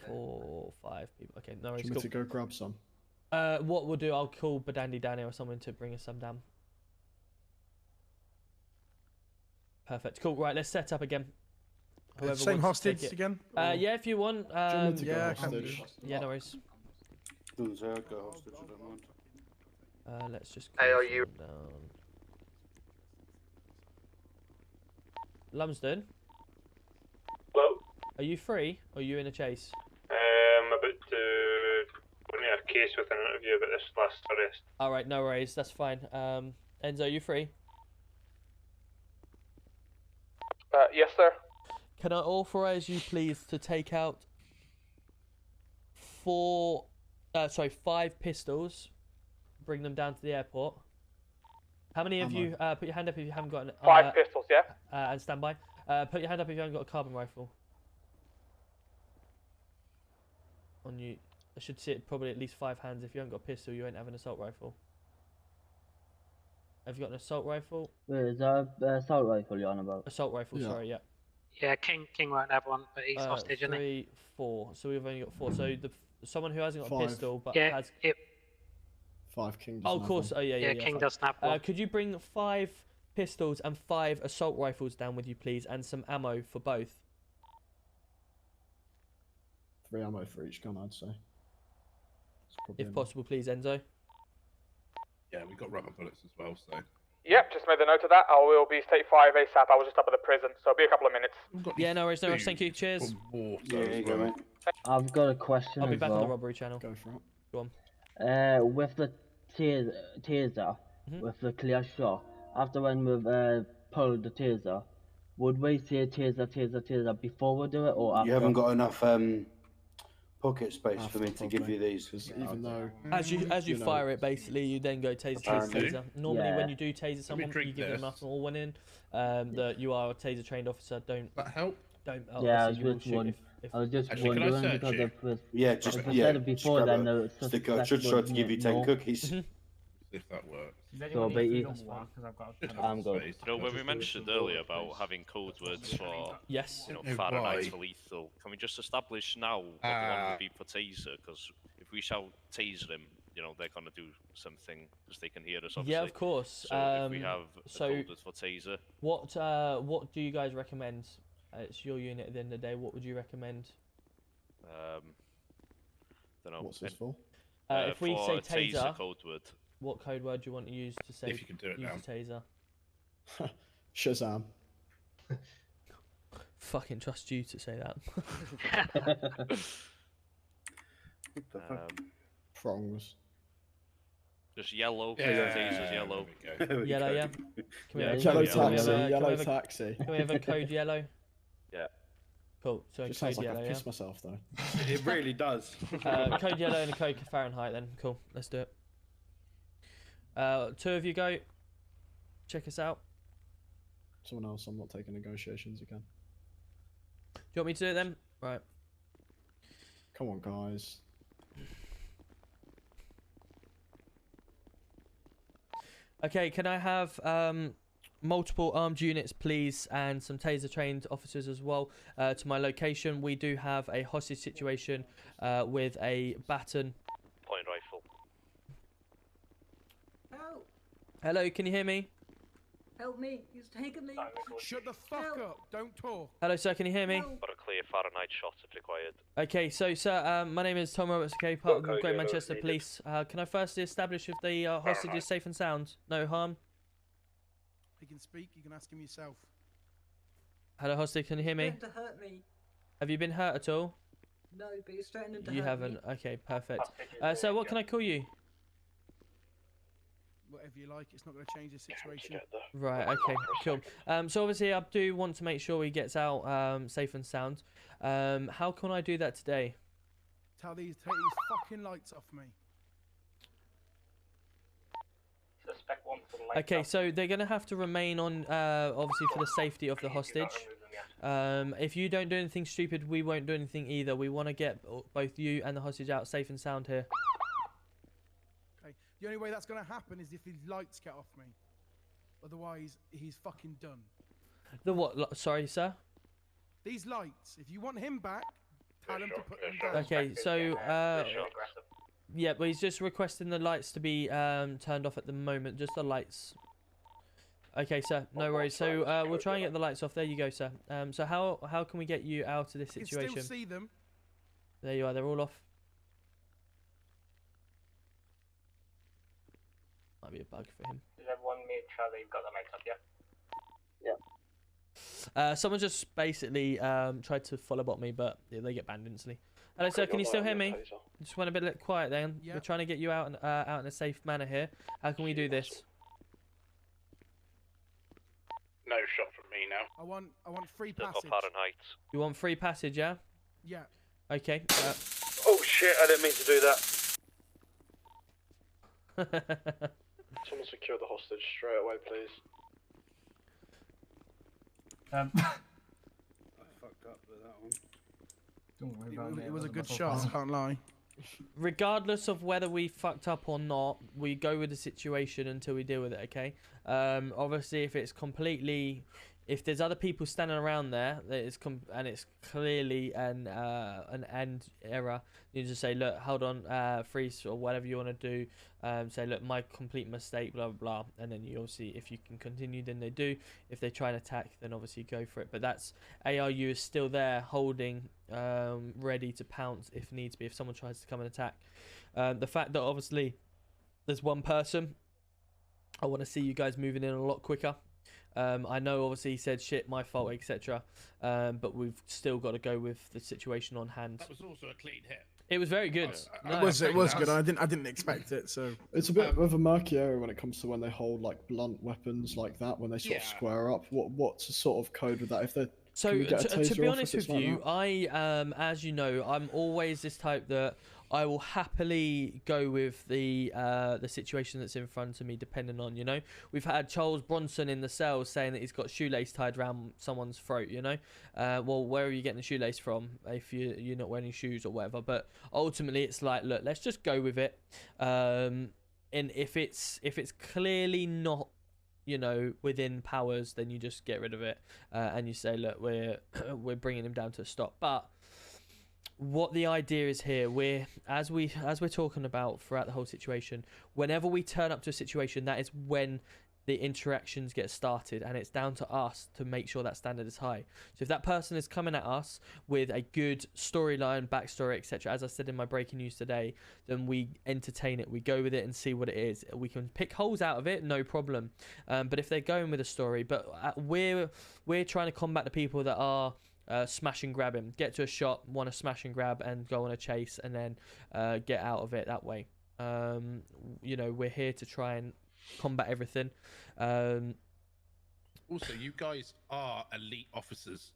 4, 5 people. Okay, no worries. Do you want me to go grab some? What we'll do, I'll call Badandi down here or someone to bring us some down. Perfect. Cool. Right, let's set up again. Whoever Same wants to take hostage it. again? Yeah, if you want. yeah, I can do. Yeah, no worries. Doesn't say I'd go hostage, I don't mind. Let's just Hey, are you down. Lumsden? Hello? Are you free, or are you in a chase? About to go into a case with an interview about this last arrest. Alright, no worries, that's fine. Enzo, are you free? Yes, sir. Can I authorize you, please, to take out 5 pistols, bring them down to the airport? How many of you, put your hand up if you haven't got an... 5 pistols, yeah? And stand by. Put your hand up if you haven't got a carbon rifle. On you. I should see it probably at least 5 hands. If you haven't got a pistol, you ain't have an assault rifle. Have you got an assault rifle? Wait, is that assault rifle you're on about? Assault rifle, sorry, yeah. Yeah, King won't have one, but he's hostage, isn't he? 3, 4. So we've only got 4. So someone who hasn't got a 5. pistol but Yeah, has... 5 King. Oh, of course. Oh, yeah. King 5. doesn't have one. Could you bring 5 pistols and 5 assault rifles down with you, please, and some ammo for both? 3 ammo for each gun, I'd say. If possible, please, Enzo. Yeah, we got rubber bullets as well, so. Yep, just made the note of that. I will be state 5 ASAP. I was just up at the prison, so it'll be a couple of minutes. Yeah, no worries, no worries. Thank you. Cheers. I've got a question. I'll be as back well. on the robbery channel. Go for it. Go on. With the taser, with the clear shot, after when we've pulled the taser, would we say taser before we do it, or after? You haven't got enough pocket space for me to give you these. Even though as you fire it, basically, you then go taser. Normally, when you do taser someone, you give them this. enough all one in. That you are a taser trained officer. Don't that help? Don't. Yeah, I was obviously you will just shoot wondering. I was just Actually, can I wondering search because you? if we said it before, then the stick out. Should try to give you 10 cookies. If that works. So, but you, I'm good. You know, when we mentioned earlier about having code words for yes, you know, Fahrenheit for lethal, can we just establish now what the one would be for taser? Because if we shall taser him, you know, they're gonna do something because they can hear us. Obviously. Yeah, of course. So if we have a code word for taser, what do you guys recommend? It's your unit at the end of the day. What would you recommend? Don't know. What's this for? If we for say a taser, code word. What code word do you want to use to say If you can do it use now. the taser? Shazam. Fucking trust you to say that. Prongs. Just yellow. Yeah, Taser's yellow. Yellow, yeah. Can we have a Yellow code- can we taxi. have a- Yellow can we have a- taxi. Can we have a code yellow? Yeah. Cool. So a Just code sounds like yellow, I've yeah. pissed myself though. It really does. Code yellow and a code Fahrenheit then. Cool. Let's do it. 2 of you go. Check us out. Someone else. I'm not taking negotiations again. Do you want me to do it then? Right. Come on, guys. Okay. Can I have multiple armed units, please, and some taser trained officers as well to my location. We do have a hostage situation with a baton. Point rifle. Help! Hello, can you hear me? Help me! He's taken me! Shut the fuck up! Don't talk. Hello, sir, can you hear me? Got a clear Fahrenheit shot if required. Okay, so sir, my name is Tom Roberts, okay, part of the Great Manchester Police. Can I firstly establish if the hostage is safe and sound? No harm? He can speak, you can ask him yourself. Hello, hostage, can you hear me? He's threatening to hurt me. Have you been hurt at all? No, but he's threatening to You hurt haven't? me. Okay, perfect. So what can I call you? Whatever you like, it's not going to change the situation. Right, okay, cool. So obviously I do want to make sure he gets out safe and sound. How can I do that today? Take these fucking lights off me. Suspect one for the light. Okay, so they're going to have to remain on, obviously, for the safety of the hostage. If you don't do anything stupid, we won't do anything either. We want to get both you and the hostage out safe and sound here. Okay. The only way that's going to happen is if his lights get off me. Otherwise, he's fucking done. The what? Sorry, sir? These lights, if you want him back, tell him to put them down. Okay, so, yeah, but he's just requesting the lights to be turned off at the moment. Just the lights. Okay, sir. No worries. So we'll try and get the lights off. There you go, sir. So how can we get you out of this situation? You can still see them. There you are. They're all off. Might be a bug for him. Does everyone make sure they've got the mics up, yeah? Yeah. Someone just basically tried to follow bot me, but yeah, they get banned instantly. Hello, sir. Can you still hear me? Just went a bit quiet then. Yep. We're trying to get you out in a safe manner here. How can we do this? No shot from me now. I want free Still got passage. Fahrenheit. You want free passage, yeah? Yeah. Okay. Oh shit, I didn't mean to do that. Someone secure the hostage straight away, please. I fucked up with that one. Don't worry about It was a good shot, I can't lie. Regardless of whether we fucked up or not, we go with the situation until we deal with it, okay? Obviously, if it's completely... If there's other people standing around there that is and it's clearly an end error, you just say, look, hold on, freeze or whatever you want to do. Say, look, my complete mistake, blah, blah, blah. And then you obviously, if you can continue, then they do. If they try and attack, then obviously go for it. But that's, ARU is still there holding, ready to pounce if needs be, if someone tries to come and attack. The fact that obviously there's one person, I want to see you guys moving in a lot quicker. I know obviously he said shit, my fault, etc. But we've still got to go with the situation on hand. That was also a clean hit. It was very good. It was good. I didn't expect it. So it's a bit of a murky area when it comes to when they hold like blunt weapons like that, when they sort of square up. What's the sort of code with that? If they're so to be honest with you, I as you know, I'm always this type that I will happily go with the situation that's in front of me, depending on, you know. We've had Charles Bronson in the cell saying that he's got shoelace tied around someone's throat, you know. Well, where are you getting the shoelace from if you're not wearing shoes or whatever? But ultimately, it's like, look, let's just go with it. And if it's clearly not, you know, within powers, then you just get rid of it and you say, look, we're bringing him down to a stop. But what the idea is here, as we're talking about throughout the whole situation, whenever we turn up to a situation, that is when the interactions get started, and it's down to us to make sure that standard is high. So if that person is coming at us with a good storyline, backstory, etc., as I said in my breaking news today, then we entertain it, we go with it and see what it is. We can pick holes out of it, no problem. But if they're going with a story, but we're trying to combat the people that are smash and grab him, get to a shot, want to smash and grab and go on a chase, and then get out of it that way. You know, we're here to try and combat everything. Also, you guys are elite officers.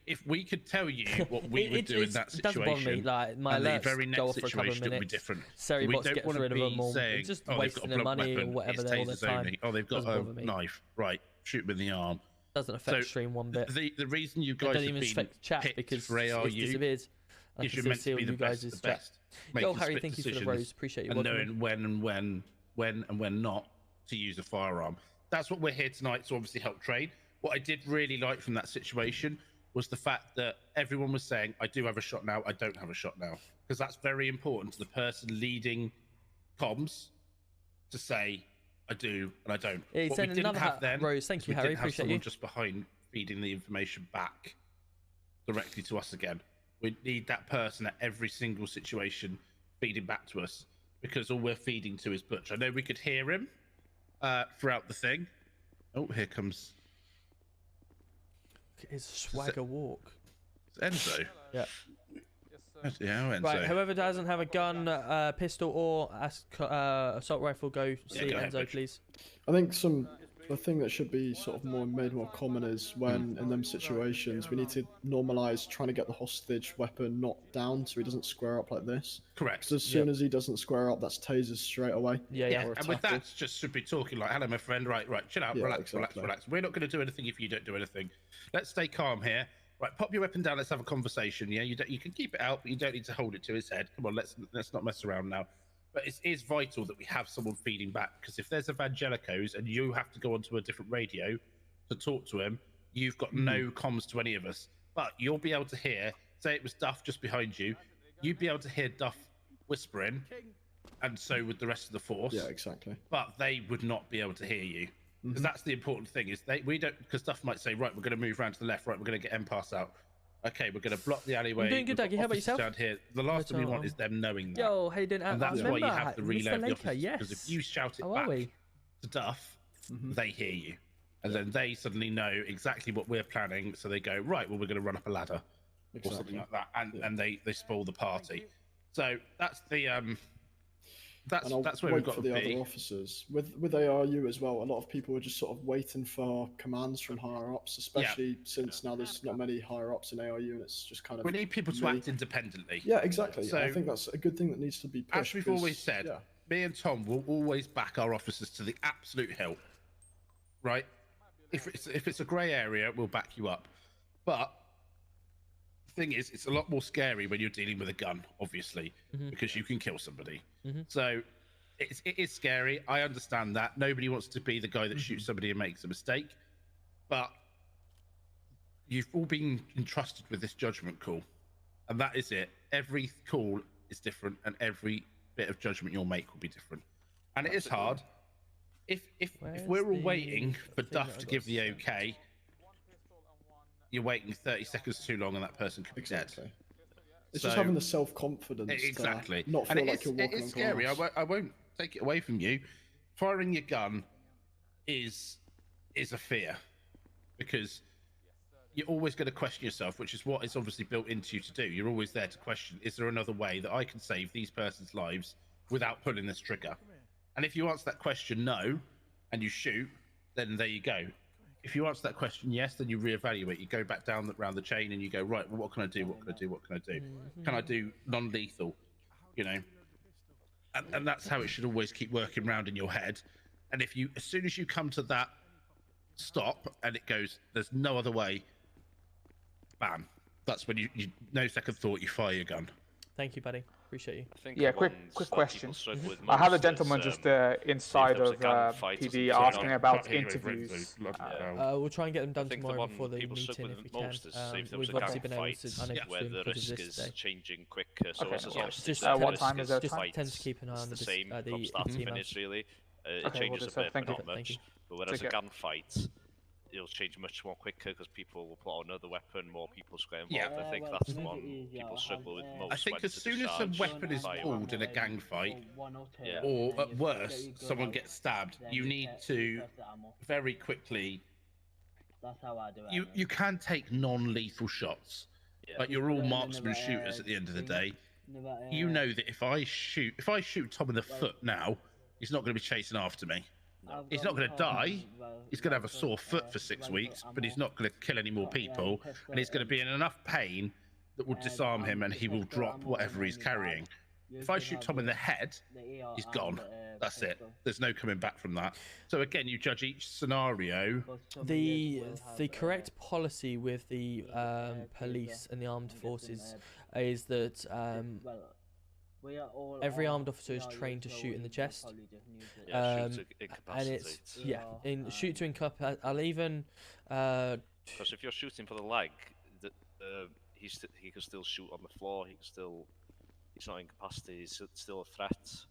If we could tell you what we would do in that situation, doesn't bother me. Like, my and the alerts very go next off for a couple of situation would be minutes. different. Seri We bots don't gets want to rid of be them all. saying, It's just oh, they've wasting got a their blunt money weapon, or whatever it's all the tasers time. only. Oh, they've got Doesn't a bother me. knife. Right, shoot them in the arm. Doesn't affect So, stream one bit. The reason you It guys doesn't have even been affect chat picked because for it ARU disappears. I is can you're still meant see to all be you the best guys' of the chat. best. Yo, Making Harry, split thank you for the decisions rose. Appreciate you and watching. knowing when and when not to use a firearm. that's what we're here tonight to obviously help train. What I did really like from that situation was the fact that everyone was saying, I do have a shot now, I don't have a shot now. Because that's very important to the person leading comms to say, I do and I don't. Yeah, What we didn't have then Rose. Thank is you, we Harry. didn't have Appreciate someone you. just behind feeding the information back directly to us again. We need that person at every single situation feeding back to us, because all we're feeding to is Butch. I know we could hear him throughout the thing. Oh, here comes his swagger walk. Enzo. Yeah. Yeah, Enzo. Right, whoever doesn't have a gun, pistol, or assault rifle, go see go ahead, Enzo, Butch. please. I think the thing that should be sort of made more common is when in them situations we need to normalise trying to get the hostage weapon knocked down so he doesn't square up like this. Correct. Because as soon as he doesn't square up, that's tasers straight away. Yeah, or a and with tackle. that, just should be talking like, hello, my friend, right, chill out, Yeah, relax, exactly. relax. We're not going to do anything if you don't do anything. Let's stay calm here. Right, pop your weapon down, let's have a conversation. Yeah, you can keep it out, but you don't need to hold it to his head. Come on, let's not mess around now. But it is vital that we have someone feeding back, because if there's Evangelicos and you have to go onto a different radio to talk to him, you've got no comms to any of us. But you'll be able to hear, say it was Duff just behind you, you'd be able to hear Duff whispering, and so would the rest of the force. Yeah, exactly. But they would not be able to hear you. Because that's the important thing, is we don't, because Duff might say, right, we're going to move around to the left, right, we're going to get M-Pass out. Okay, we're going to block the alleyway. I'm doing good, we've got Dougie. How about officers yourself? down here. The last thing we want is them knowing that. Yo, how you doing? And that's why you have the relay Mr. of the Laker, officers. yes. Because if you shout it How are back we? to Duff, they hear you. And then they suddenly know exactly what we're planning. So they go, right, well, we're going to run up a ladder or something like that. And they spoil the party. So that's the... That's where we've got for to the be. other officers. With ARU as well, a lot of people are just sort of waiting for commands from higher ups, especially since now there's not many higher ups in ARU, and it's just kind of. We need people to act independently. Yeah, exactly. So, I think that's a good thing that needs to be pushed. as we've always said, me and Tom will always back our officers to the absolute hill. Right? If it's a grey area, we'll back you up. But the thing is, it's a lot more scary when you're dealing with a gun, obviously, because you can kill somebody. So it is scary. I understand that. Nobody wants to be the guy that shoots somebody and makes a mistake. But you've all been entrusted with this judgment call. And that is it. Every call is different, and every bit of judgment you'll make will be different. And it is hard. If we're all waiting for Duff to give the okay, you're waiting 30 seconds too long and that person could be dead. It's just having the self-confidence exactly. to not feel like you're walking it is on scary. glass. I won't take it away from you. Firing your gun is a fear, because you're always going to question yourself, which is what is obviously built into you to do. You're always there to question, is there another way that I can save these person's lives without pulling this trigger? And if you answer that question no, and you shoot, then there you go. If you answer that question yes, then you reevaluate. You go back down around the chain and you go, right, well, what can I do? What can I do? What can I do? Can I do non-lethal? You know, and that's how it should always keep working round in your head. And if you, as soon as you come to that stop and it goes, there's no other way, bam. That's when you no second thought, you fire your gun. Thank you, buddy. Appreciate you. Yeah, quick question. I had a gentleman just inside of PD asking about interviews. We'll try and get them done tomorrow before the people meeting struggle if we with can. most is if there was We've a obviously been able gunfight to unable where to the because of risk this is today. changing quicker. So as Just what time is that? Just tends to keep an eye on the the same from the start to emails. finish, really. It Okay, changes well, a bit, thank but you. not much. But whereas a gunfight, it'll change much more quicker because people will put on another weapon, more people get involved. I think that's the one people struggle with most. I think as soon as a weapon is pulled in a gang fight, or at worst, someone gets stabbed, you need to very quickly. That's how I do it. You can take non-lethal shots, but you're all marksman shooters at the end of the day. You know that if I shoot Tom in the foot now, he's not going to be chasing after me. He's not going to die. He's going to have a sore foot for 6 weeks, but he's not going to kill any more people, and he's going to be in enough pain that will disarm him, and he will drop whatever he's carrying. If I shoot Tom in the head, he's gone. That's it. There's no coming back from that. So again, you judge each scenario. The correct policy with the police and the armed forces is that We are all Every are armed officer is trained to so shoot in the we chest. probably just need to- Yeah, shoot to And incapacitate. it's shoot to incapacitate. I'll even Because if you're shooting for the leg, he can still shoot on the floor. He can still. He's not incapacitated. He's still a threat.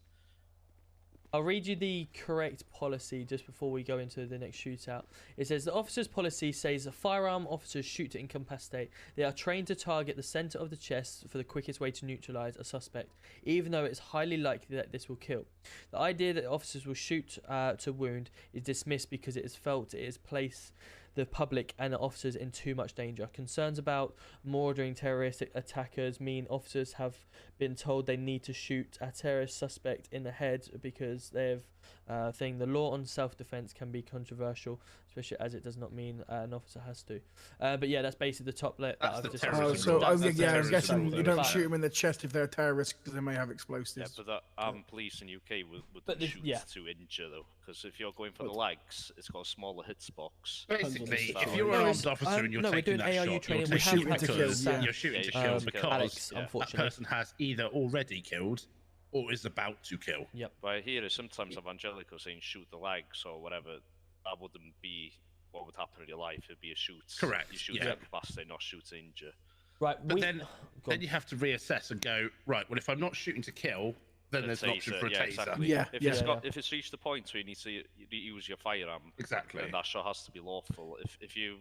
I'll read you the correct policy just before we go into the next shootout. It says the officer's policy says the firearm officers shoot to incapacitate. They are trained to target the center of the chest for the quickest way to neutralize a suspect, even though it's highly likely that this will kill. The idea that officers will shoot to wound is dismissed because it is felt it is placed the public and the officers in too much danger. Concerns about murdering terrorist attackers mean officers have been told they need to shoot a terrorist suspect in the head because they've the law on self-defense can be controversial, especially as it does not mean an officer has to. But yeah, that's basically the top lit. That's the just terrorism So I was terrorism guessing rule. you don't shoot them in the chest if they're terrorists because they may have explosives. Yeah, but the police in UK would shoot to injure though, because if you're going for the legs, it's got a smaller hits box. Basically, if you're an armed officer and you're taking that shot, you're shooting to kill. You're shooting to kill because that person has either already killed or is about to kill. Yep. But I hear sometimes Evangelical saying shoot the legs or whatever. That wouldn't be what would happen in your life. It'd be a shoot. Correct. You shoot to incapacitate, not shoot to injure. Right. But then you have to reassess and go, right, well, if I'm not shooting to kill, then there's an option for a taser. Exactly. If it's reached the point where you need to use your firearm, exactly, then that shot has to be lawful. If you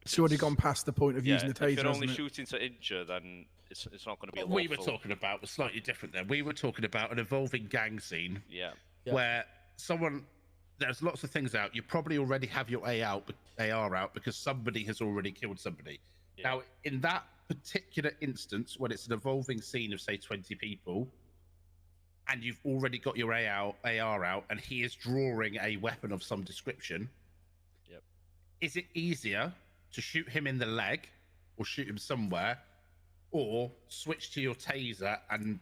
It's already gone past the point of using the taser. If you're only hasn't it? shooting to injure, then it's not going to be What lawful. we were talking about was slightly different then. We were talking about an evolving gang scene where there's lots of things out. You probably already have your AR out because somebody has already killed somebody. Now, in that particular instance, when it's an evolving scene of, say, 20 people, and you've already got your AR out, and he is drawing a weapon of some description, is it easier to shoot him in the leg or shoot him somewhere, or switch to your taser and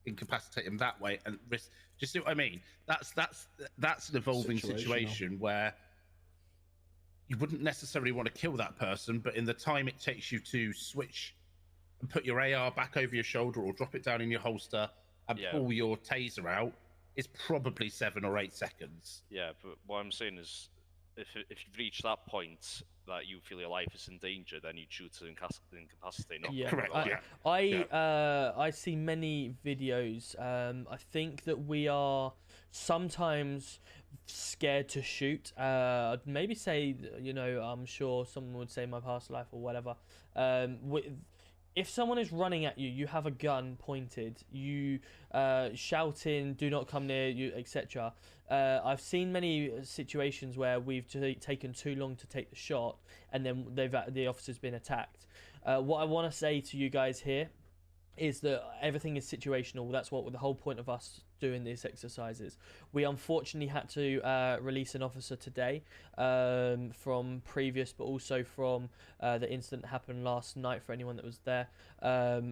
incapacitate him that way and risk? Do you see what I mean? That's an evolving situation where you wouldn't necessarily want to kill that person, but in the time it takes you to switch and put your AR back over your shoulder or drop it down in your holster and pull your taser out is probably 7 or 8 seconds. Yeah, but what I'm saying is, if you've reached that point that you feel your life is in danger, then you choose to incapacitate. Not correct. I see many videos. I think that we are sometimes scared to shoot. I'd maybe say, I'm sure someone would say my past life or whatever. If someone is running at you, you have a gun pointed, you shouting, do not come near you, etc. I've seen many situations where we've taken too long to take the shot, and then the officer's been attacked. What I want to say to you guys here is that everything is situational. That's what the whole point of us doing these exercises. We unfortunately had to release an officer today from previous, but also from the incident that happened last night for anyone that was there.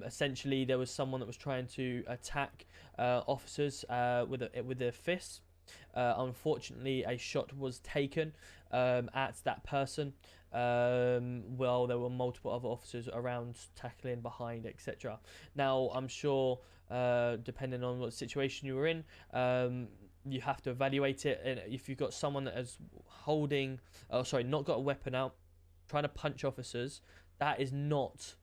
Essentially, there was someone that was trying to attack officers with their fists. Unfortunately, a shot was taken at that person. Well, there were multiple other officers around tackling behind, etc. Now, I'm sure, depending on what situation you were in, you have to evaluate it. And if you've got someone that is not got a weapon out, trying to punch officers, that is not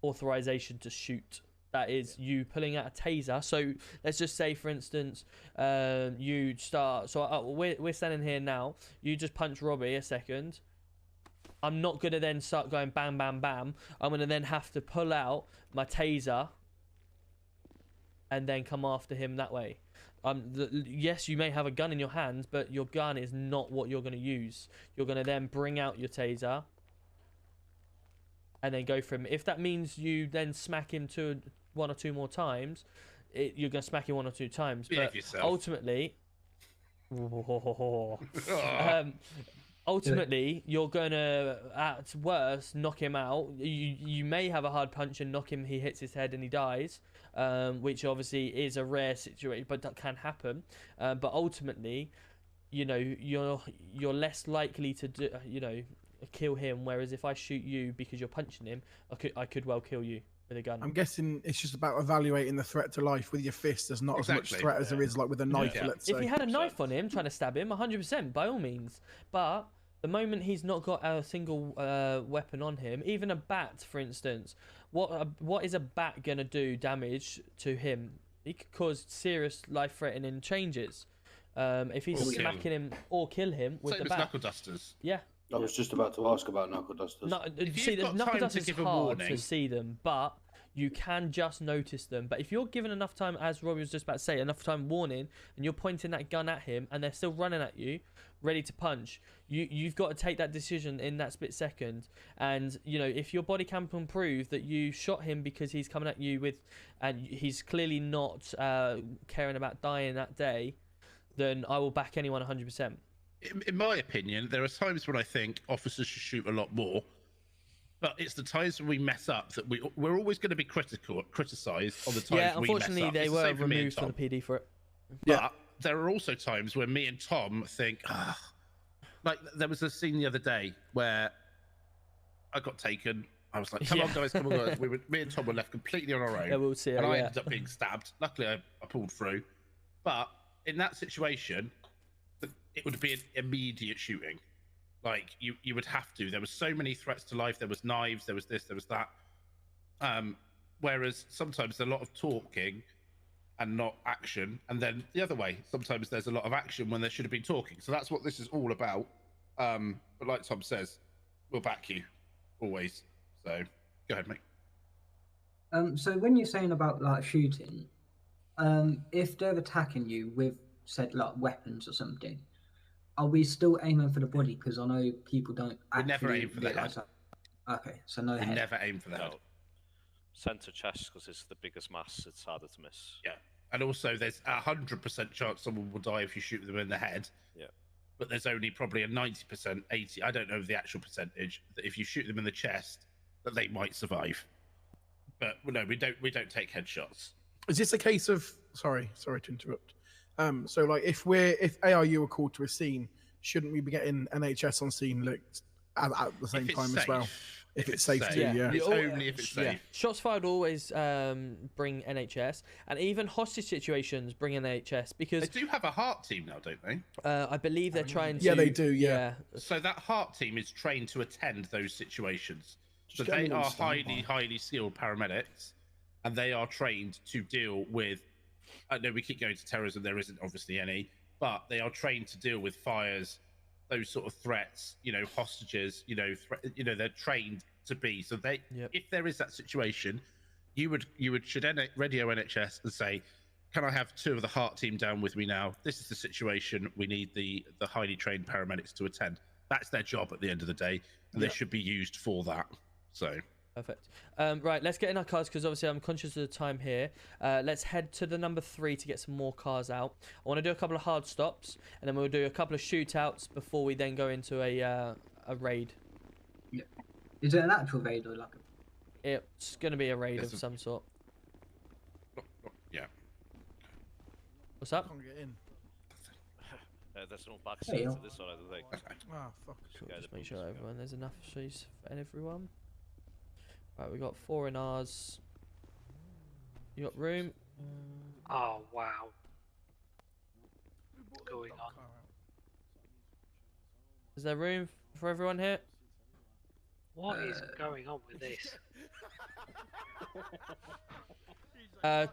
authorization to shoot. That is you pulling out a taser. So let's just say, for instance, you start. So we're standing here now. You just punch Robbie a second. I'm not going to then start going bam, bam, bam. I'm going to then have to pull out my taser and then come after him that way. Yes, you may have a gun in your hands, but your gun is not what you're going to use. You're going to then bring out your taser and then go for him. If that means you then smack him 1 or 2 more times, you're going to smack him 1 or 2 times. But ultimately... Ultimately, you're gonna, at worst, knock him out. You may have a hard punch and knock him. He hits his head and he dies, which obviously is a rare situation, but that can happen. But ultimately, you're less likely to kill him. Whereas if I shoot you because you're punching him, I could well kill you. with a gun. I'm guessing it's just about evaluating the threat to life with your fist. There's not as much threat as there is like with a knife. Let's say. If he had a knife on him trying to stab him, 100% by all means. But the moment he's not got a single weapon on him, even a bat, for instance, what is a bat gonna do damage to him? He could cause serious life-threatening changes. If he's smacking him or kill him with Same the as bat. knuckle dusters. Yeah. I was just about to ask about knuckle dusters. No, If see, you've the got knuckle time to dusters give is a hard to warning- see them, but you can just notice them. But if you're given enough time, as Robbie was just about to say, enough time warning, and you're pointing that gun at him, and they're still running at you, ready to punch, you've got to take that decision in that split second. And you know, if your body cam can prove that you shot him because he's coming at you with, and he's clearly not caring about dying that day, then I will back anyone 100%. In my opinion, there are times when I think officers should shoot a lot more, but it's the times when we mess up that we're always going to be criticised on the times we mess up. Unfortunately, they It's the were same for me and removed from Tom. the PD for it. But there are also times where me and Tom think, like there was a scene the other day where I got taken. I was like, come on, guys, come on, guys. Me and Tom were left completely on our own. Yeah, we'll see. And I ended up being stabbed. Luckily, I pulled through. But in that situation, it would be an immediate shooting. Like you would have to. There were so many threats to life. There was knives. There was this. There was that. Whereas sometimes there's a lot of talking and not action, and then the other way. Sometimes there's a lot of action when there should have been talking. So that's what this is all about. But like Tom says, we'll back you always. So go ahead, mate. So when you're saying about like shooting, if they're attacking you with said like weapons or something, are we still aiming for the body? Because I know people don't actually. We never aim for the realise head. that. Okay, so no We head. never aim for the head. Center chest, because it's the biggest mass, it's harder to miss. Yeah, and also there's 100% chance someone will die if you shoot them in the head. Yeah. But there's only probably a 90%, 80. I don't know the actual percentage that if you shoot them in the chest, that they might survive. But no, we don't take headshots. Is this a case of sorry to interrupt? So like if ARU are called to a scene, shouldn't we be getting NHS on scene looked at the same time as well? If it's safe to, yeah. It's only if it's safe. Shots fired always bring NHS, and even hostage situations bring NHS because They do have a heart team now, don't they? I believe they're trying to. Yeah, they do, yeah. So that heart team is trained to attend those situations. So Just get they them on are standby. highly skilled paramedics, and they are trained to deal with. I know we keep going to terrorism. There isn't obviously any, but they are trained to deal with fires, those sort of threats. You know, hostages. They're trained to be. So they, if there is that situation, you should radio NHS and say, "Can I have 2 of the heart team down with me now? This is the situation. We need the highly trained paramedics to attend." That's their job at the end of the day, and they should be used for that. So. Perfect. Right, let's get in our cars because obviously I'm conscious of the time here. Let's head to the number 3 to get some more cars out. I want to do a couple of hard stops, and then we'll do a couple of shootouts before we then go into a raid. Yeah. Is it an actual raid or like It's going to be a raid of some sort. Yeah. What's up? Can't get in. There's no back Hey, seat yo. to this one, I don't think. Ah, fuck. Cool, just make sure there's enough space for everyone. Right, we got 4 in ours. You got room? Oh, wow. What's going on? Is there room for everyone here? What is going on with this?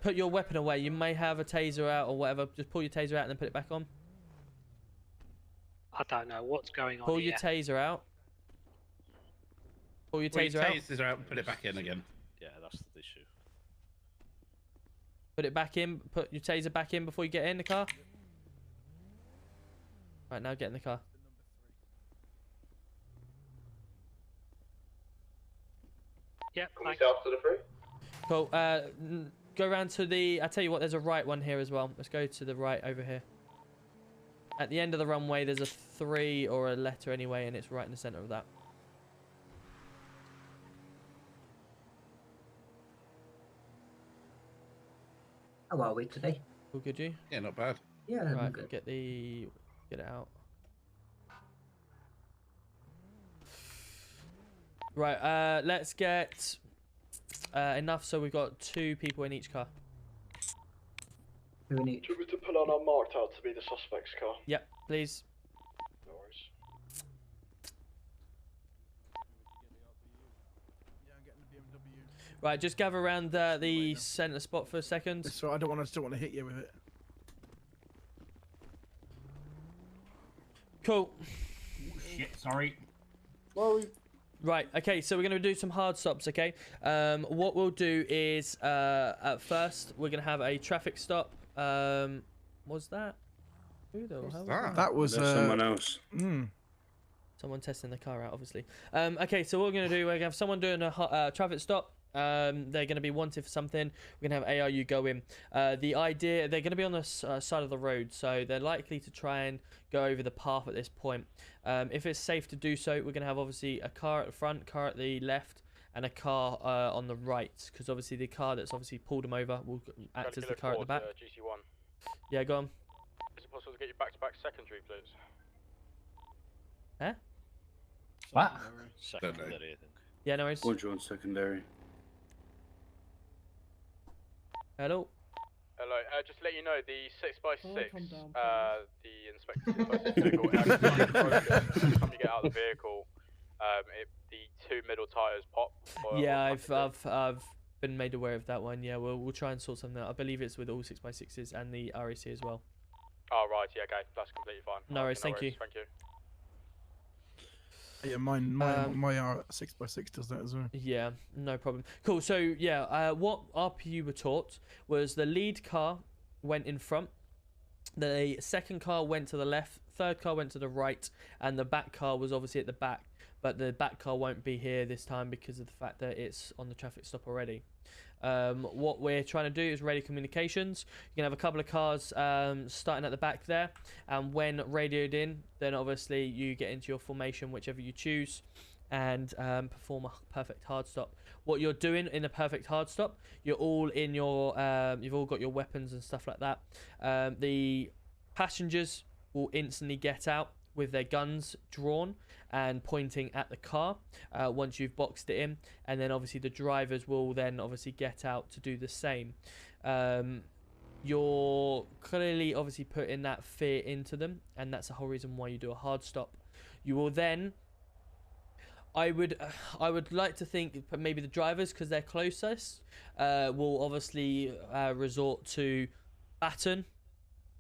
Put your weapon away. You may have a taser out or whatever. Just pull your taser out and then put it back on. I don't know what's going on Pull here. your taser out. Pull your taser out. Tasers out and put it back in again. Yeah, that's the issue. Put it back in. Put your taser back in before you get in the car. Right, now get in the car. Yep, Can we stay after the 3? Cool. Go around to the... I tell you what, there's a right one here as well. Let's go to the right over here. At the end of the runway, there's a 3 or a letter anyway, and it's right in the center of that. How are we today? All good, you? Yeah, not bad. Yeah, I'm right, good. get it out. Right, let's get enough, so we've got 2 people in each car. 2 in each. Do you want me to put on our marked out to be the suspect's car? Yep, please. No worries. Right, just gather around the centre spot for a second. So I don't want to still want to hit you with it. Cool. Shit, sorry. Right, okay, so we're going to do some hard stops, okay? What we'll do is, at first, we're going to have a traffic stop. Was that? Who the hell was that? That was someone else. Someone testing the car out, obviously. Okay, so what we're going to do, we're going to have someone doing a traffic stop. They're going to be wanted for something. We're going to have ARU go in. The idea, they're going to be on the side of the road, so they're likely to try and go over the path at this point. If it's safe to do so, we're going to have obviously a car at the front, car at the left, and a car on the right, because obviously the car that's obviously pulled them over will act as the car at the back. GC1. Yeah, go on. Is it possible to get you back-to-back secondary, please? Huh? What? Secondary, I think. Yeah, no worries. One secondary. Hello. Hello, just to let you know, the 6x6, the inspector's vehicle, every time you get out of the vehicle, the 2 middle tyres pop. Yeah, I've been made aware of that one. Yeah, we'll try and sort something out. I believe it's with all 6x6s and the RAC as well. Oh, right, yeah, okay, that's completely fine. No worries, thank you. Thank you. Yeah, my 6x6 does that as well. Yeah, no problem. Cool. So yeah, what RPU were taught was the lead car went in front, the second car went to the left, third car went to the right, and the back car was obviously at the back. But the back car won't be here this time because of the fact that it's on the traffic stop already. What we're trying to do is radio communications. You can have a couple of cars starting at the back there, and when radioed in, then obviously you get into your formation, whichever you choose, and perform a perfect hard stop. What you're doing in a perfect hard stop, you're all in your, you've all got your weapons and stuff like that. The passengers will instantly get out with their guns drawn and pointing at the car once you've boxed it in, and then obviously the drivers will then obviously get out to do the same. You're clearly obviously putting that fear into them, and that's the whole reason why you do a hard stop. You will then, I would like to think maybe the drivers, because they're closest, will obviously resort to baton,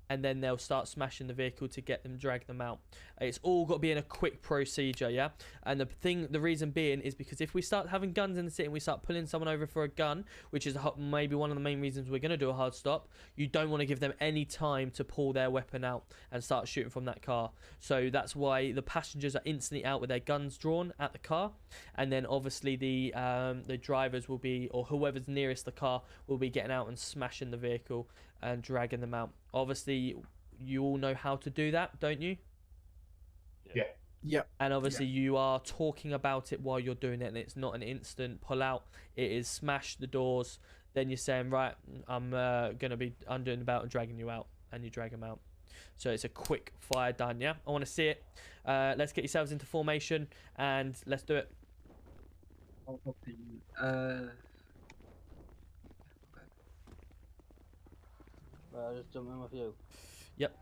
and then they'll start smashing the vehicle to drag them out. It's all got to be in a quick procedure, yeah? And the reason being is because if we start having guns in the city and we start pulling someone over for a gun, which is maybe one of the main reasons we're going to do a hard stop, you don't want to give them any time to pull their weapon out and start shooting from that car. So that's why the passengers are instantly out with their guns drawn at the car, and then obviously the drivers will be, or whoever's nearest the car, will be getting out and smashing the vehicle and dragging them out. Obviously, you all know how to do that, don't you? Yeah. Yep. And obviously you are talking about it while you're doing it, and it's not an instant pull out. It is smash the doors, then you're saying, right, I'm going to be undoing about and dragging you out, and you drag them out. So it's a quick fire done, yeah? I want to see it. Let's get yourselves into formation, and let's do it. I'll just jump in with you. Yep.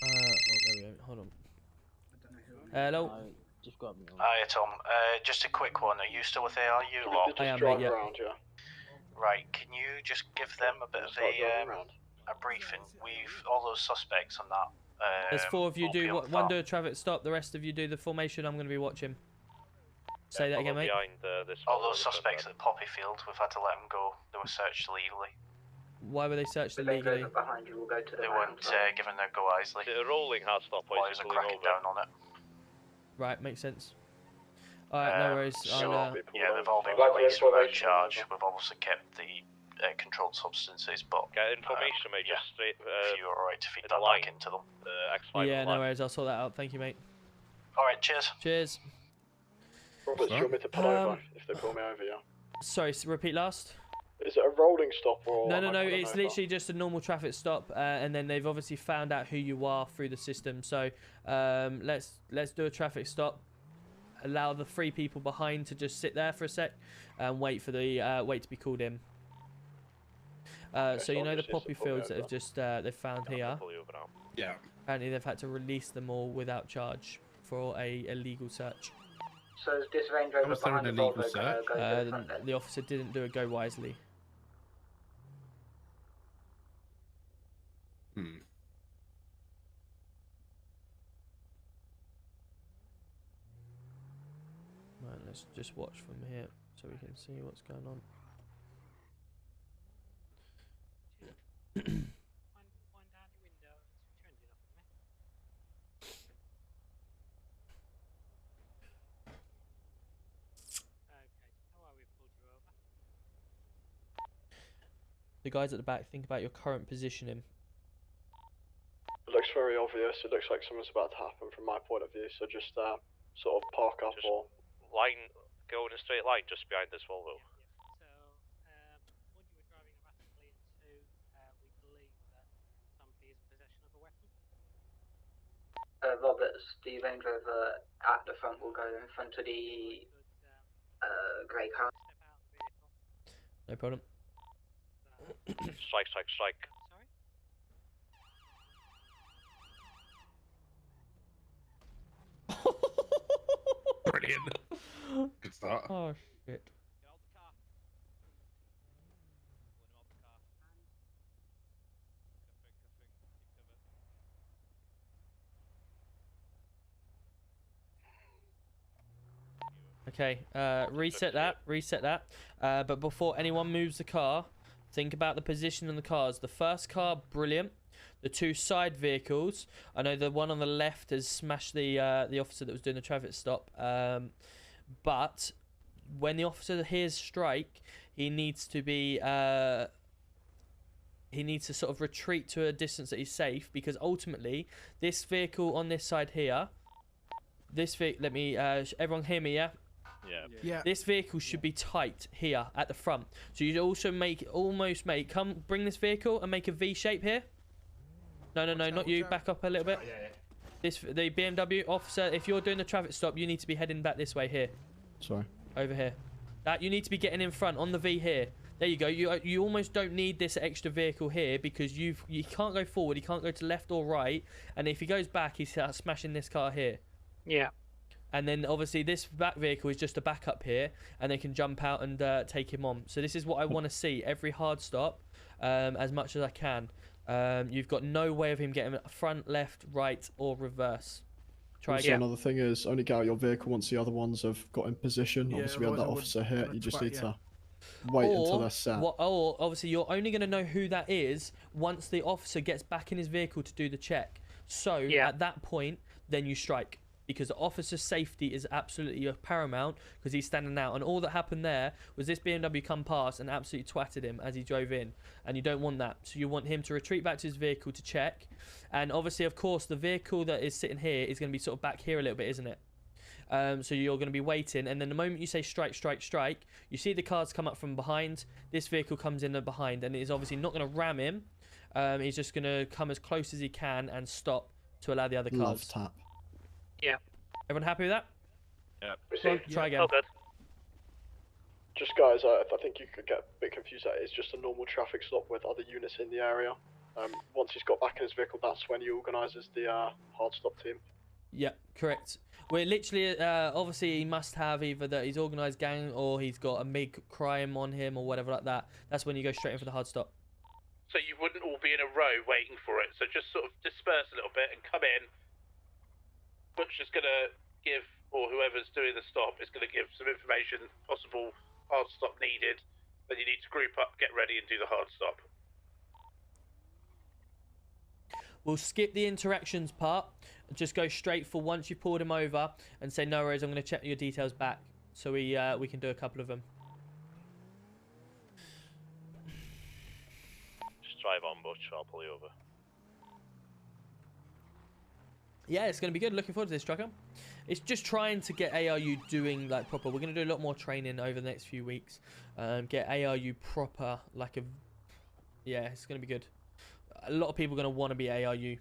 Oh, there we go. Hold on. Hello. Just grab me. Hiya, Tom. Just a quick one. Are you still with ARU lot? I am, mate, yeah. Right. Can you just give them a bit of a briefing? All those suspects on that. There's 4 of you. One do a traffic stop. The rest of you do the formation. I'm going to be watching. Say that again, mate. All those suspects at the poppy field, we've had to let them go. They were searched illegally. Why were they searched illegally? Behind you, we'll go to the They weren't given their go easily. The rolling hard stop. Boys are cracking down on it. Right, makes sense. Alright, no worries. Yeah, they've all been released without charge. We've obviously kept the controlled substances, but get information, mate. Just straight. If you're alright to feed that back into them. Yeah, no worries. I'll sort that out. Thank you, mate. Alright, cheers. Cheers. Robert, do you want me to pull over if they pull me over, yeah? Sorry, repeat last. Is it a rolling stop or? No. It's literally just a normal traffic stop, and then they've obviously found out who you are through the system. So let's do a traffic stop, allow the 3 people behind to just sit there for a sec and wait for the wait to be called in. So you know the poppy fields that have just they've found here. Yeah. Apparently they've had to release them all without charge for a illegal search. So is this Range Rover Was there behind an the illegal Volvo gonna search? go to the front then? The officer didn't do it go wisely. Hmm. Right, let's just watch from here so we can see what's going on. The guys at the back, think about your current positioning. It looks very obvious. It looks like something's about to happen from my point of view. So just sort of park up or Line, go in a straight line just behind this Volvo. Roberts, the Range Rover at the front will go in front of the grey car. No problem. Strike, strike, strike. Brilliant. Good start. Oh shit. Okay, reset that. But before anyone moves the car, think about the position in the cars. The first car, brilliant. The 2 side vehicles, I know the one on the left has smashed the officer that was doing the traffic stop. But when the officer hears strike, he needs to be he needs to sort of retreat to a distance that he's safe, because ultimately this vehicle on this side here, this vehicle, let me everyone hear me, yeah? Yeah. This vehicle should be tight here at the front. So you'd also come bring this vehicle and make a V shape here. No, not you. Back up a little bit. The BMW officer, if you're doing the traffic stop, you need to be heading back this way here. Sorry. Over here. That you need to be getting in front on the V here. There you go. You almost don't need this extra vehicle here, because you can't go forward. He can't go to left or right. And if he goes back, he's smashing this car here. Yeah. And then obviously this back vehicle is just a backup here, and they can jump out and take him on. So this is what I want to see every hard stop, as much as I can. You've got no way of him getting front, left, right, or reverse. Try also, again. another thing is only get out your vehicle once the other ones have got in position. Yeah, Obviously, we had that officer hit. You just need to wait until they're set. Or obviously, you're only going to know who that is once the officer gets back in his vehicle to do the check. So at that point, then you strike. Because the officer's safety is absolutely paramount, because he's standing out. And all that happened there was this BMW come past and absolutely twatted him as he drove in. And you don't want that. So you want him to retreat back to his vehicle to check. And obviously, of course, the vehicle that is sitting here is going to be sort of back here a little bit, isn't it? So you're going to be waiting. And then the moment you say strike, strike, strike, you see the cars come up from behind. This vehicle comes in behind. And it is obviously not going to ram him. He's just going to come as close as he can and stop to allow the other cars. Love tap. Yeah. Everyone happy with that? Yeah. Try again. Oh, good. just guys, I think you could get a bit confused. That it's just a normal traffic stop with other units in the area. Once he's got back in his vehicle, that's when he organises the hard stop team. Yeah, correct. We're literally, obviously, he must have either that he's organised gang or he's got a big crime on him or whatever like that. That's when you go straight in for the hard stop. So you wouldn't all be in a row waiting for it. So just sort of disperse a little bit and come in. Butcher's going to give, or whoever's doing the stop is going to give some information, possible hard stop needed. Then you need to group up, get ready and do the hard stop. We'll skip the interactions part and just go straight for once you pulled him over and say, no worries, I'm going to check your details back. So we can do a couple of them. Just drive on, Butch, I'll pull you over. Yeah, it's going to be good. Looking forward to this, Trucker. It's just trying to get ARU doing like proper. We're going to do a lot more training over the next few weeks. Get ARU proper, like a... Yeah, it's going to be good. A lot of people are going to want to be ARU.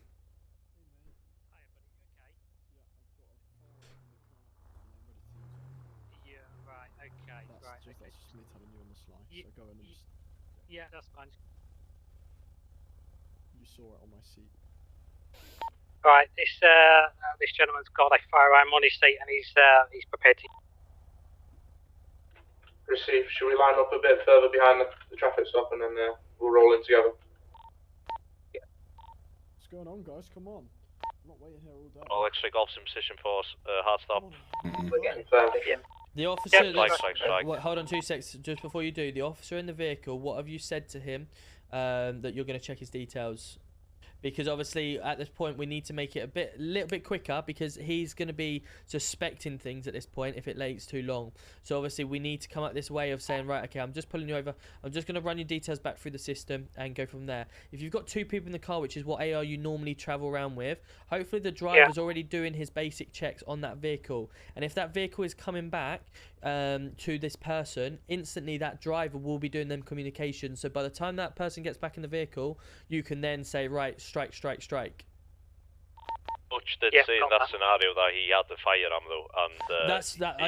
That's just me telling you on the sly. So go in and just. Yeah, that's fine. You saw it on my seat. Right, this gentleman's got a firearm on his seat and he's prepared to. Receive. Should we line up a bit further behind the traffic stop and then we'll roll in together? What's going on, guys? Come on. I'm not waiting here all day. All X-ray golf's in position for hard stop. We're getting further. The officer. Strike. Hold on 2 seconds. Just before you do, the officer in the vehicle. What have you said to him that you're going to check his details? Because obviously at this point we need to make it a little bit quicker because he's going to be suspecting things at this point if it takes too long. So obviously we need to come up this way of saying, right, okay, I'm just pulling you over. I'm just going to run your details back through the system and go from there. If you've got 2 people in the car, which is what AR you normally travel around with, hopefully the driver's already doing his basic checks on that vehicle. And if that vehicle is coming back to this person, instantly that driver will be doing them communications. So by the time that person gets back in the vehicle, you can then say, right, strike. Butch did say in that scenario that he had the firearm though, and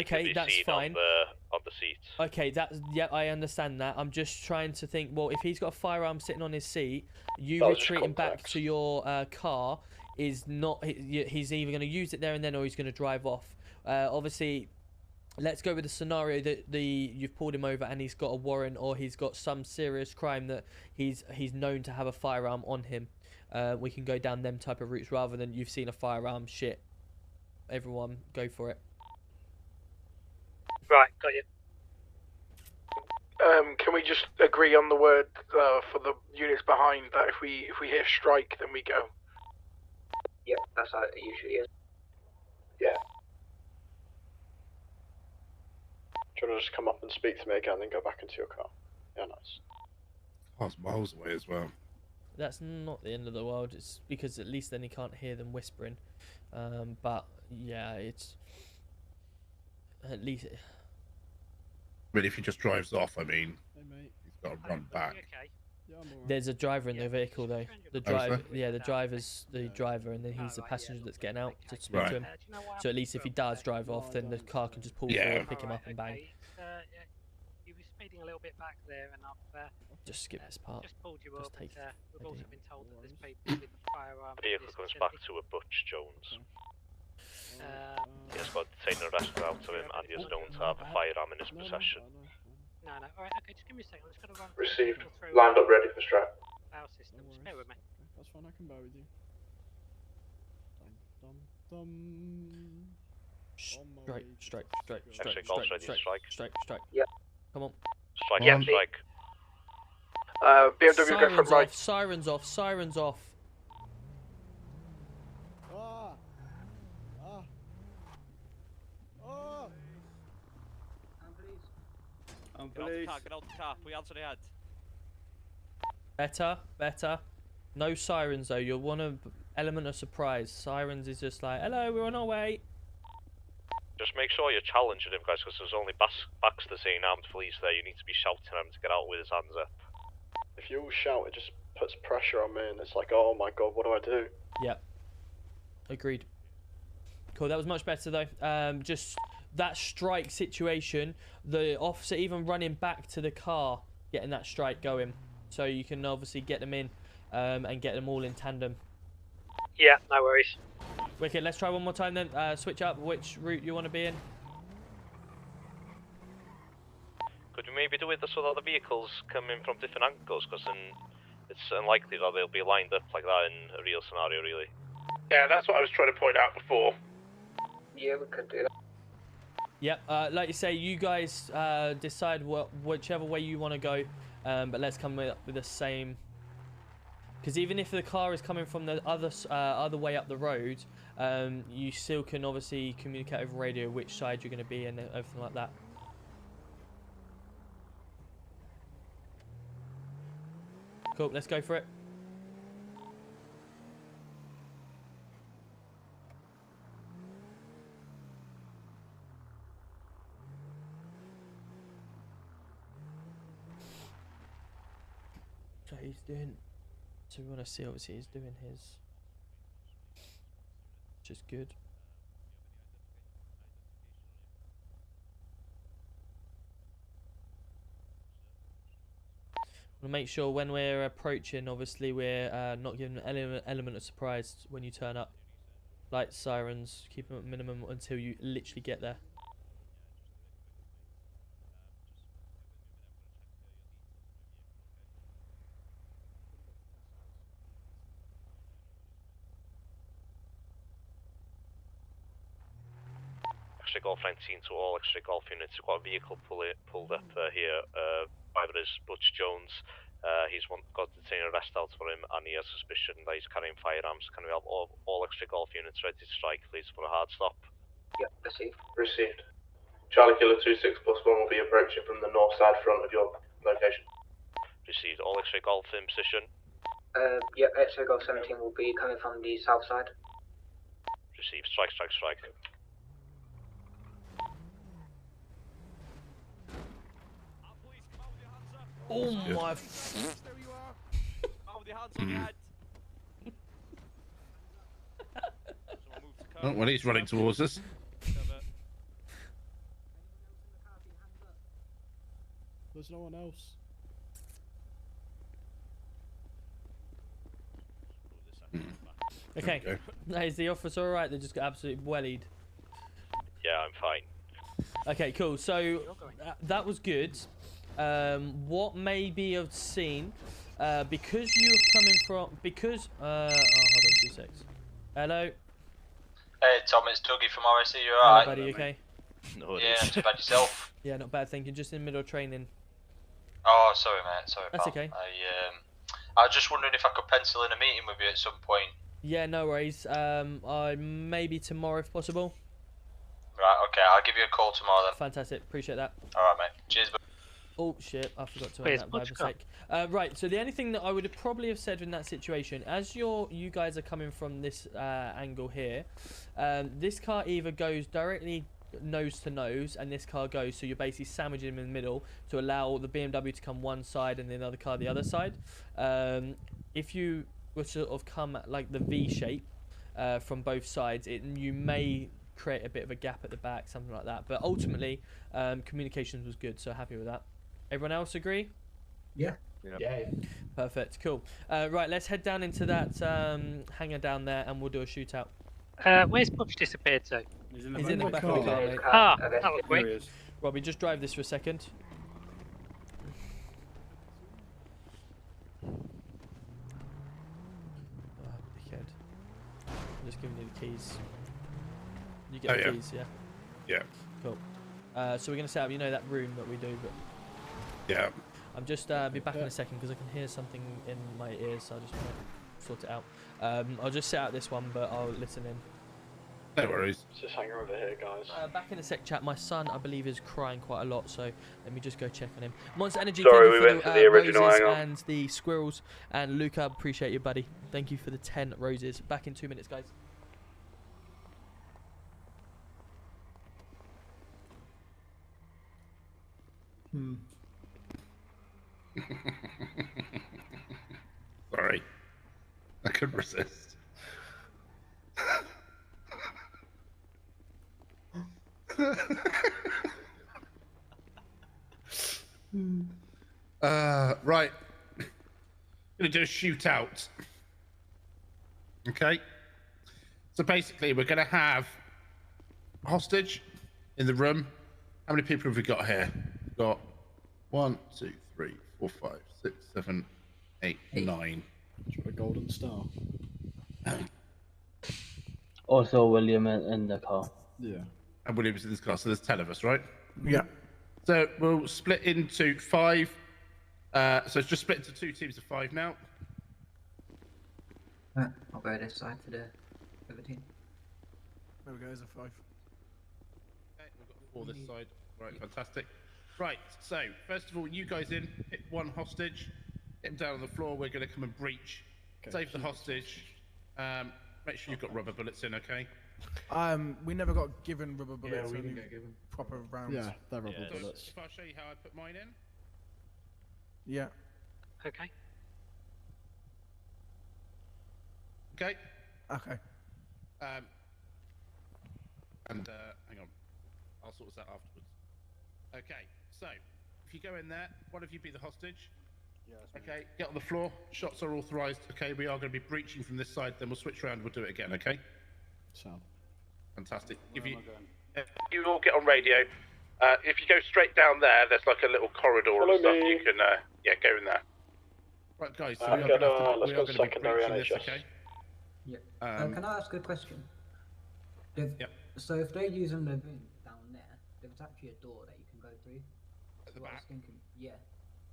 okay, that's fine. On the seat. Okay, I understand that. I'm just trying to think. Well, if he's got a firearm sitting on his seat, you retreating back to your car is not. He's either going to use it there and then, or he's going to drive off. Obviously, let's go with the scenario that you've pulled him over and he's got a warrant or he's got some serious crime that he's known to have a firearm on him. We can go down them type of routes rather than you've seen a firearm. Shit, everyone go for it. Right, got you. Can we just agree on the word for the units behind that if we hear strike then we go? Yep, that's how it usually is. Yeah. Do you want to just come up and speak to me again and then go back into your car? Yeah, nice. That's miles away as well. That's not the end of the world. It's because at least then he can't hear them whispering. But yeah, it's at least. But if he just drives off, I mean, he's got to run back. There's a driver in the vehicle though. The driver, the driver's the driver, and then he's the passenger that's getting out to speak to him. So at least if he does drive off, then the car can just pull forward, pick him up, and bang. He was speeding a little bit back there, and I've just skip this part. Just pulled you up. Take We've also been told that there's people with firearms. Vehicle comes back to a Butch Jones. He has got detained and arrested out of him, and he is known to have a firearm in his possession. No, alright, okay, just give me a second. I'm just going to run. Received. Lined up, ready for strap. Our system. Just bear with me. That's fine, I can bear with you. Strike. Yep. Come on. Strike. BMW go from right. Sirens off. Get out the car. We answer the head. Better. No sirens though. You'll want an element of surprise. Sirens is just like, hello, we're on our way. Just make sure you're challenging him, guys, because there's only Baxter seeing armed police there. You need to be shouting at him to get out with his hands up. If you all shout, it just puts pressure on me, and it's like, oh my god, what do I do? Yep. Agreed. Cool, that was much better though. Just that strike situation, the officer even running back to the car, getting that strike going. So you can obviously get them in and get them all in tandem. Yeah, no worries. Wicked, let's try one more time then. Switch up which route you want to be in. Could you maybe do it so that the vehicles come in from different angles? Because then it's unlikely that they'll be lined up like that in a real scenario, really. Yeah, that's what I was trying to point out before. Yeah, we could do that. Yep, like you say, you guys decide whichever way you want to go, but let's come up with the same. Because even if the car is coming from the other way up the road, you still can obviously communicate over radio which side you're going to be and everything like that. Cool, let's go for it. So he's doing. So we want to see, obviously, he's doing his. Which is good. We'll make sure when we're approaching, obviously, we're not giving an element of surprise when you turn up. Lights, sirens, keep them at minimum until you literally get there. Extra Golf 19 to all Extra Golf units. We've got a vehicle pulled up here. Driver is Butch Jones. He's got the detained arrest out for him, and he has suspicion that he's carrying firearms. Can we have all Extra Golf units ready to strike, please, for a hard stop? Yep, received. Received. Charlie Killer 26+1 will be approaching from the north side front of your location. Received. All Extra Golf in position. Yep, Extra Golf 17 will be coming from the south side. Received. Strike, strike, strike. Oh my! Oh, well, he's running towards us. There's no one else. Okay, is the officer alright? They just got absolutely wellied. Yeah, I'm fine. Okay, cool. So that was good. What maybe I've seen, because you're coming from, because oh, hold on 2 secs. Hello. Hey Tom, it's Dougie from RSC. You Hello, alright? buddy. You okay? No, yeah, not too bad yourself. Yeah, not bad. Thank you. Just in the middle of training. Oh, sorry, mate. Sorry, That's pal. okay. I was just wondering if I could pencil in a meeting with you at some point. Yeah, no worries. Maybe tomorrow if possible. Right. Okay. I'll give you a call tomorrow then. Fantastic. Appreciate that. All right, mate. Cheers. Oh shit! I forgot to Where's add that by Butch gone? mistake. Right. So the only thing that I would have probably have said in that situation, as you guys are coming from this angle here, this car either goes directly nose to nose, and this car goes, so you're basically sandwiching them in the middle to allow the BMW to come one side and the other car the other side. If you were to sort of come at like the V shape from both sides, you may create a bit of a gap at the back, something like that. But ultimately, communications was good, so happy with that. Everyone else agree? Yeah. Yeah. Perfect. Cool. Right, let's head down into that hangar down there, and we'll do a shootout. Where's Butch disappeared to? He's in the back of the car, mate. Ah, that was quick. Robbie, just drive this for a second. Dickhead. I'm just giving you the keys. You get the keys, yeah? Yeah. Cool. So we're going to set up, you know, that room that we do, but... Yeah. I'm just be back in a second because I can hear something in my ears, so I just want to sort it out. I'll just set out this one, but I'll listen in. No worries. Just hang over here, guys. Back in a sec, chat. My son, I believe, is crying quite a lot, so let me just go check on him. Monster Energy, Sorry, thank we you went for to the original roses hangar. and the squirrels. And Luca, appreciate you, buddy. Thank you for the 10 roses. Back in 2 minutes, guys. Sorry. I couldn't resist. Right. Gonna do a shootout. Okay. So basically, we're gonna have a hostage in the room. How many people have we got here? We've got 1, 2, 3, 4, 5, 6, 7, 8, 9. A golden star. Also, William in the car. Yeah. And William's in this car, so there's 10 of us, right? Yeah. So we'll split into 5. So it's just split into 2 teams of 5 now. I'll go this side for the other team. There we go, there's a 5. Okay, we've got 4 this side. Right, fantastic. Right, so first of all, you guys in, hit one hostage, hit him down on the floor. We're going to come and breach, save the hostage. Make sure you've got rubber bullets in, okay? We never got given rubber bullets. we only didn't get given. proper rounds. Yeah, they're rubber So bullets. if I show you how I put mine in. Yeah. Okay. Okay. Okay. And hang on, I'll sort this out afterwards. Okay, so if you go in there, one of you be the hostage. Okay, get on the floor. Shots are authorised. Okay, we are going to be breaching from this side. Then we'll switch around. We'll do it again. Okay. So. Fantastic. If you all get on radio, if you go straight down there, there's like a little corridor and stuff. You can go in there. Right, guys. So we are going to be breaching this. Okay. Yeah. Can I ask a question? So if they're using the room down there, there's actually a door that you can go through. At the back. I was thinking. Yeah.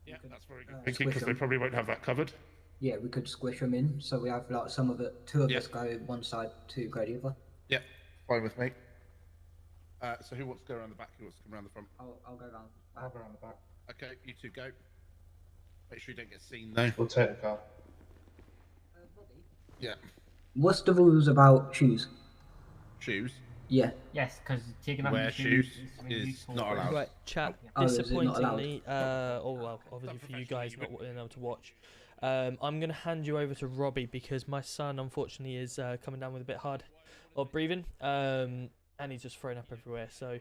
Yeah, that's very good thinking because they probably won't have that covered. Yeah, we could squish them in, so we have like some of it. Two of us go one side, two go the other. Yeah, fine with me. So who wants to go around the back? Who wants to come around the front? I'll go around. I'll go around the back. Okay, you two go. Make sure you don't get seen though. We'll take the car. Yeah. What's the rules about shoes? Shoes? Yeah. Yes, because taking off Wear your shoes is is not allowed. Right, chat. Is it not Disappointingly, well, obviously for you guys not being able to watch, I'm going to hand you over to Robbie because my son, unfortunately, is coming down with a bit hard of breathing, and he's just thrown up everywhere. So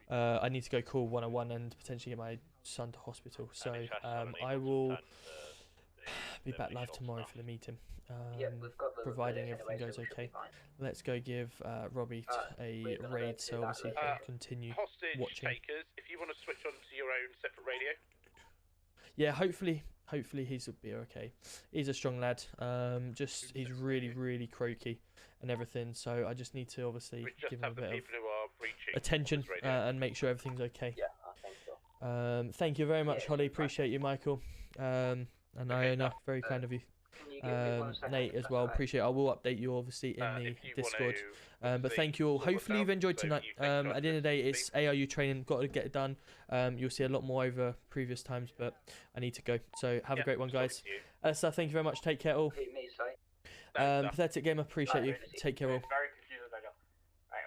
I need to go call 101 and potentially get my son to hospital. So I will be back live tomorrow for the meeting. Providing everything goes okay. Let's go give Robbie a raid so obviously he can continue Hostage watching. takers, if you want to switch on to your own separate radio. Yeah, hopefully he's be okay. He's a strong lad. He's really croaky and everything. So I just need to obviously give him a bit of attention and make sure everything's okay. Yeah, I think so. Thank you very much, Holly. Appreciate you, Michael. And Iona, very kind of you. Nate as well, appreciate it. I will update you obviously in the Discord. But thank you all. Hopefully you've enjoyed tonight. At the end of the day, it's ARU training, got to get it done. You'll see a lot more over previous times, but I need to go. So have a great one, guys. So thank you very much. Take care all. Pathetic Gamer, appreciate you. Take care all.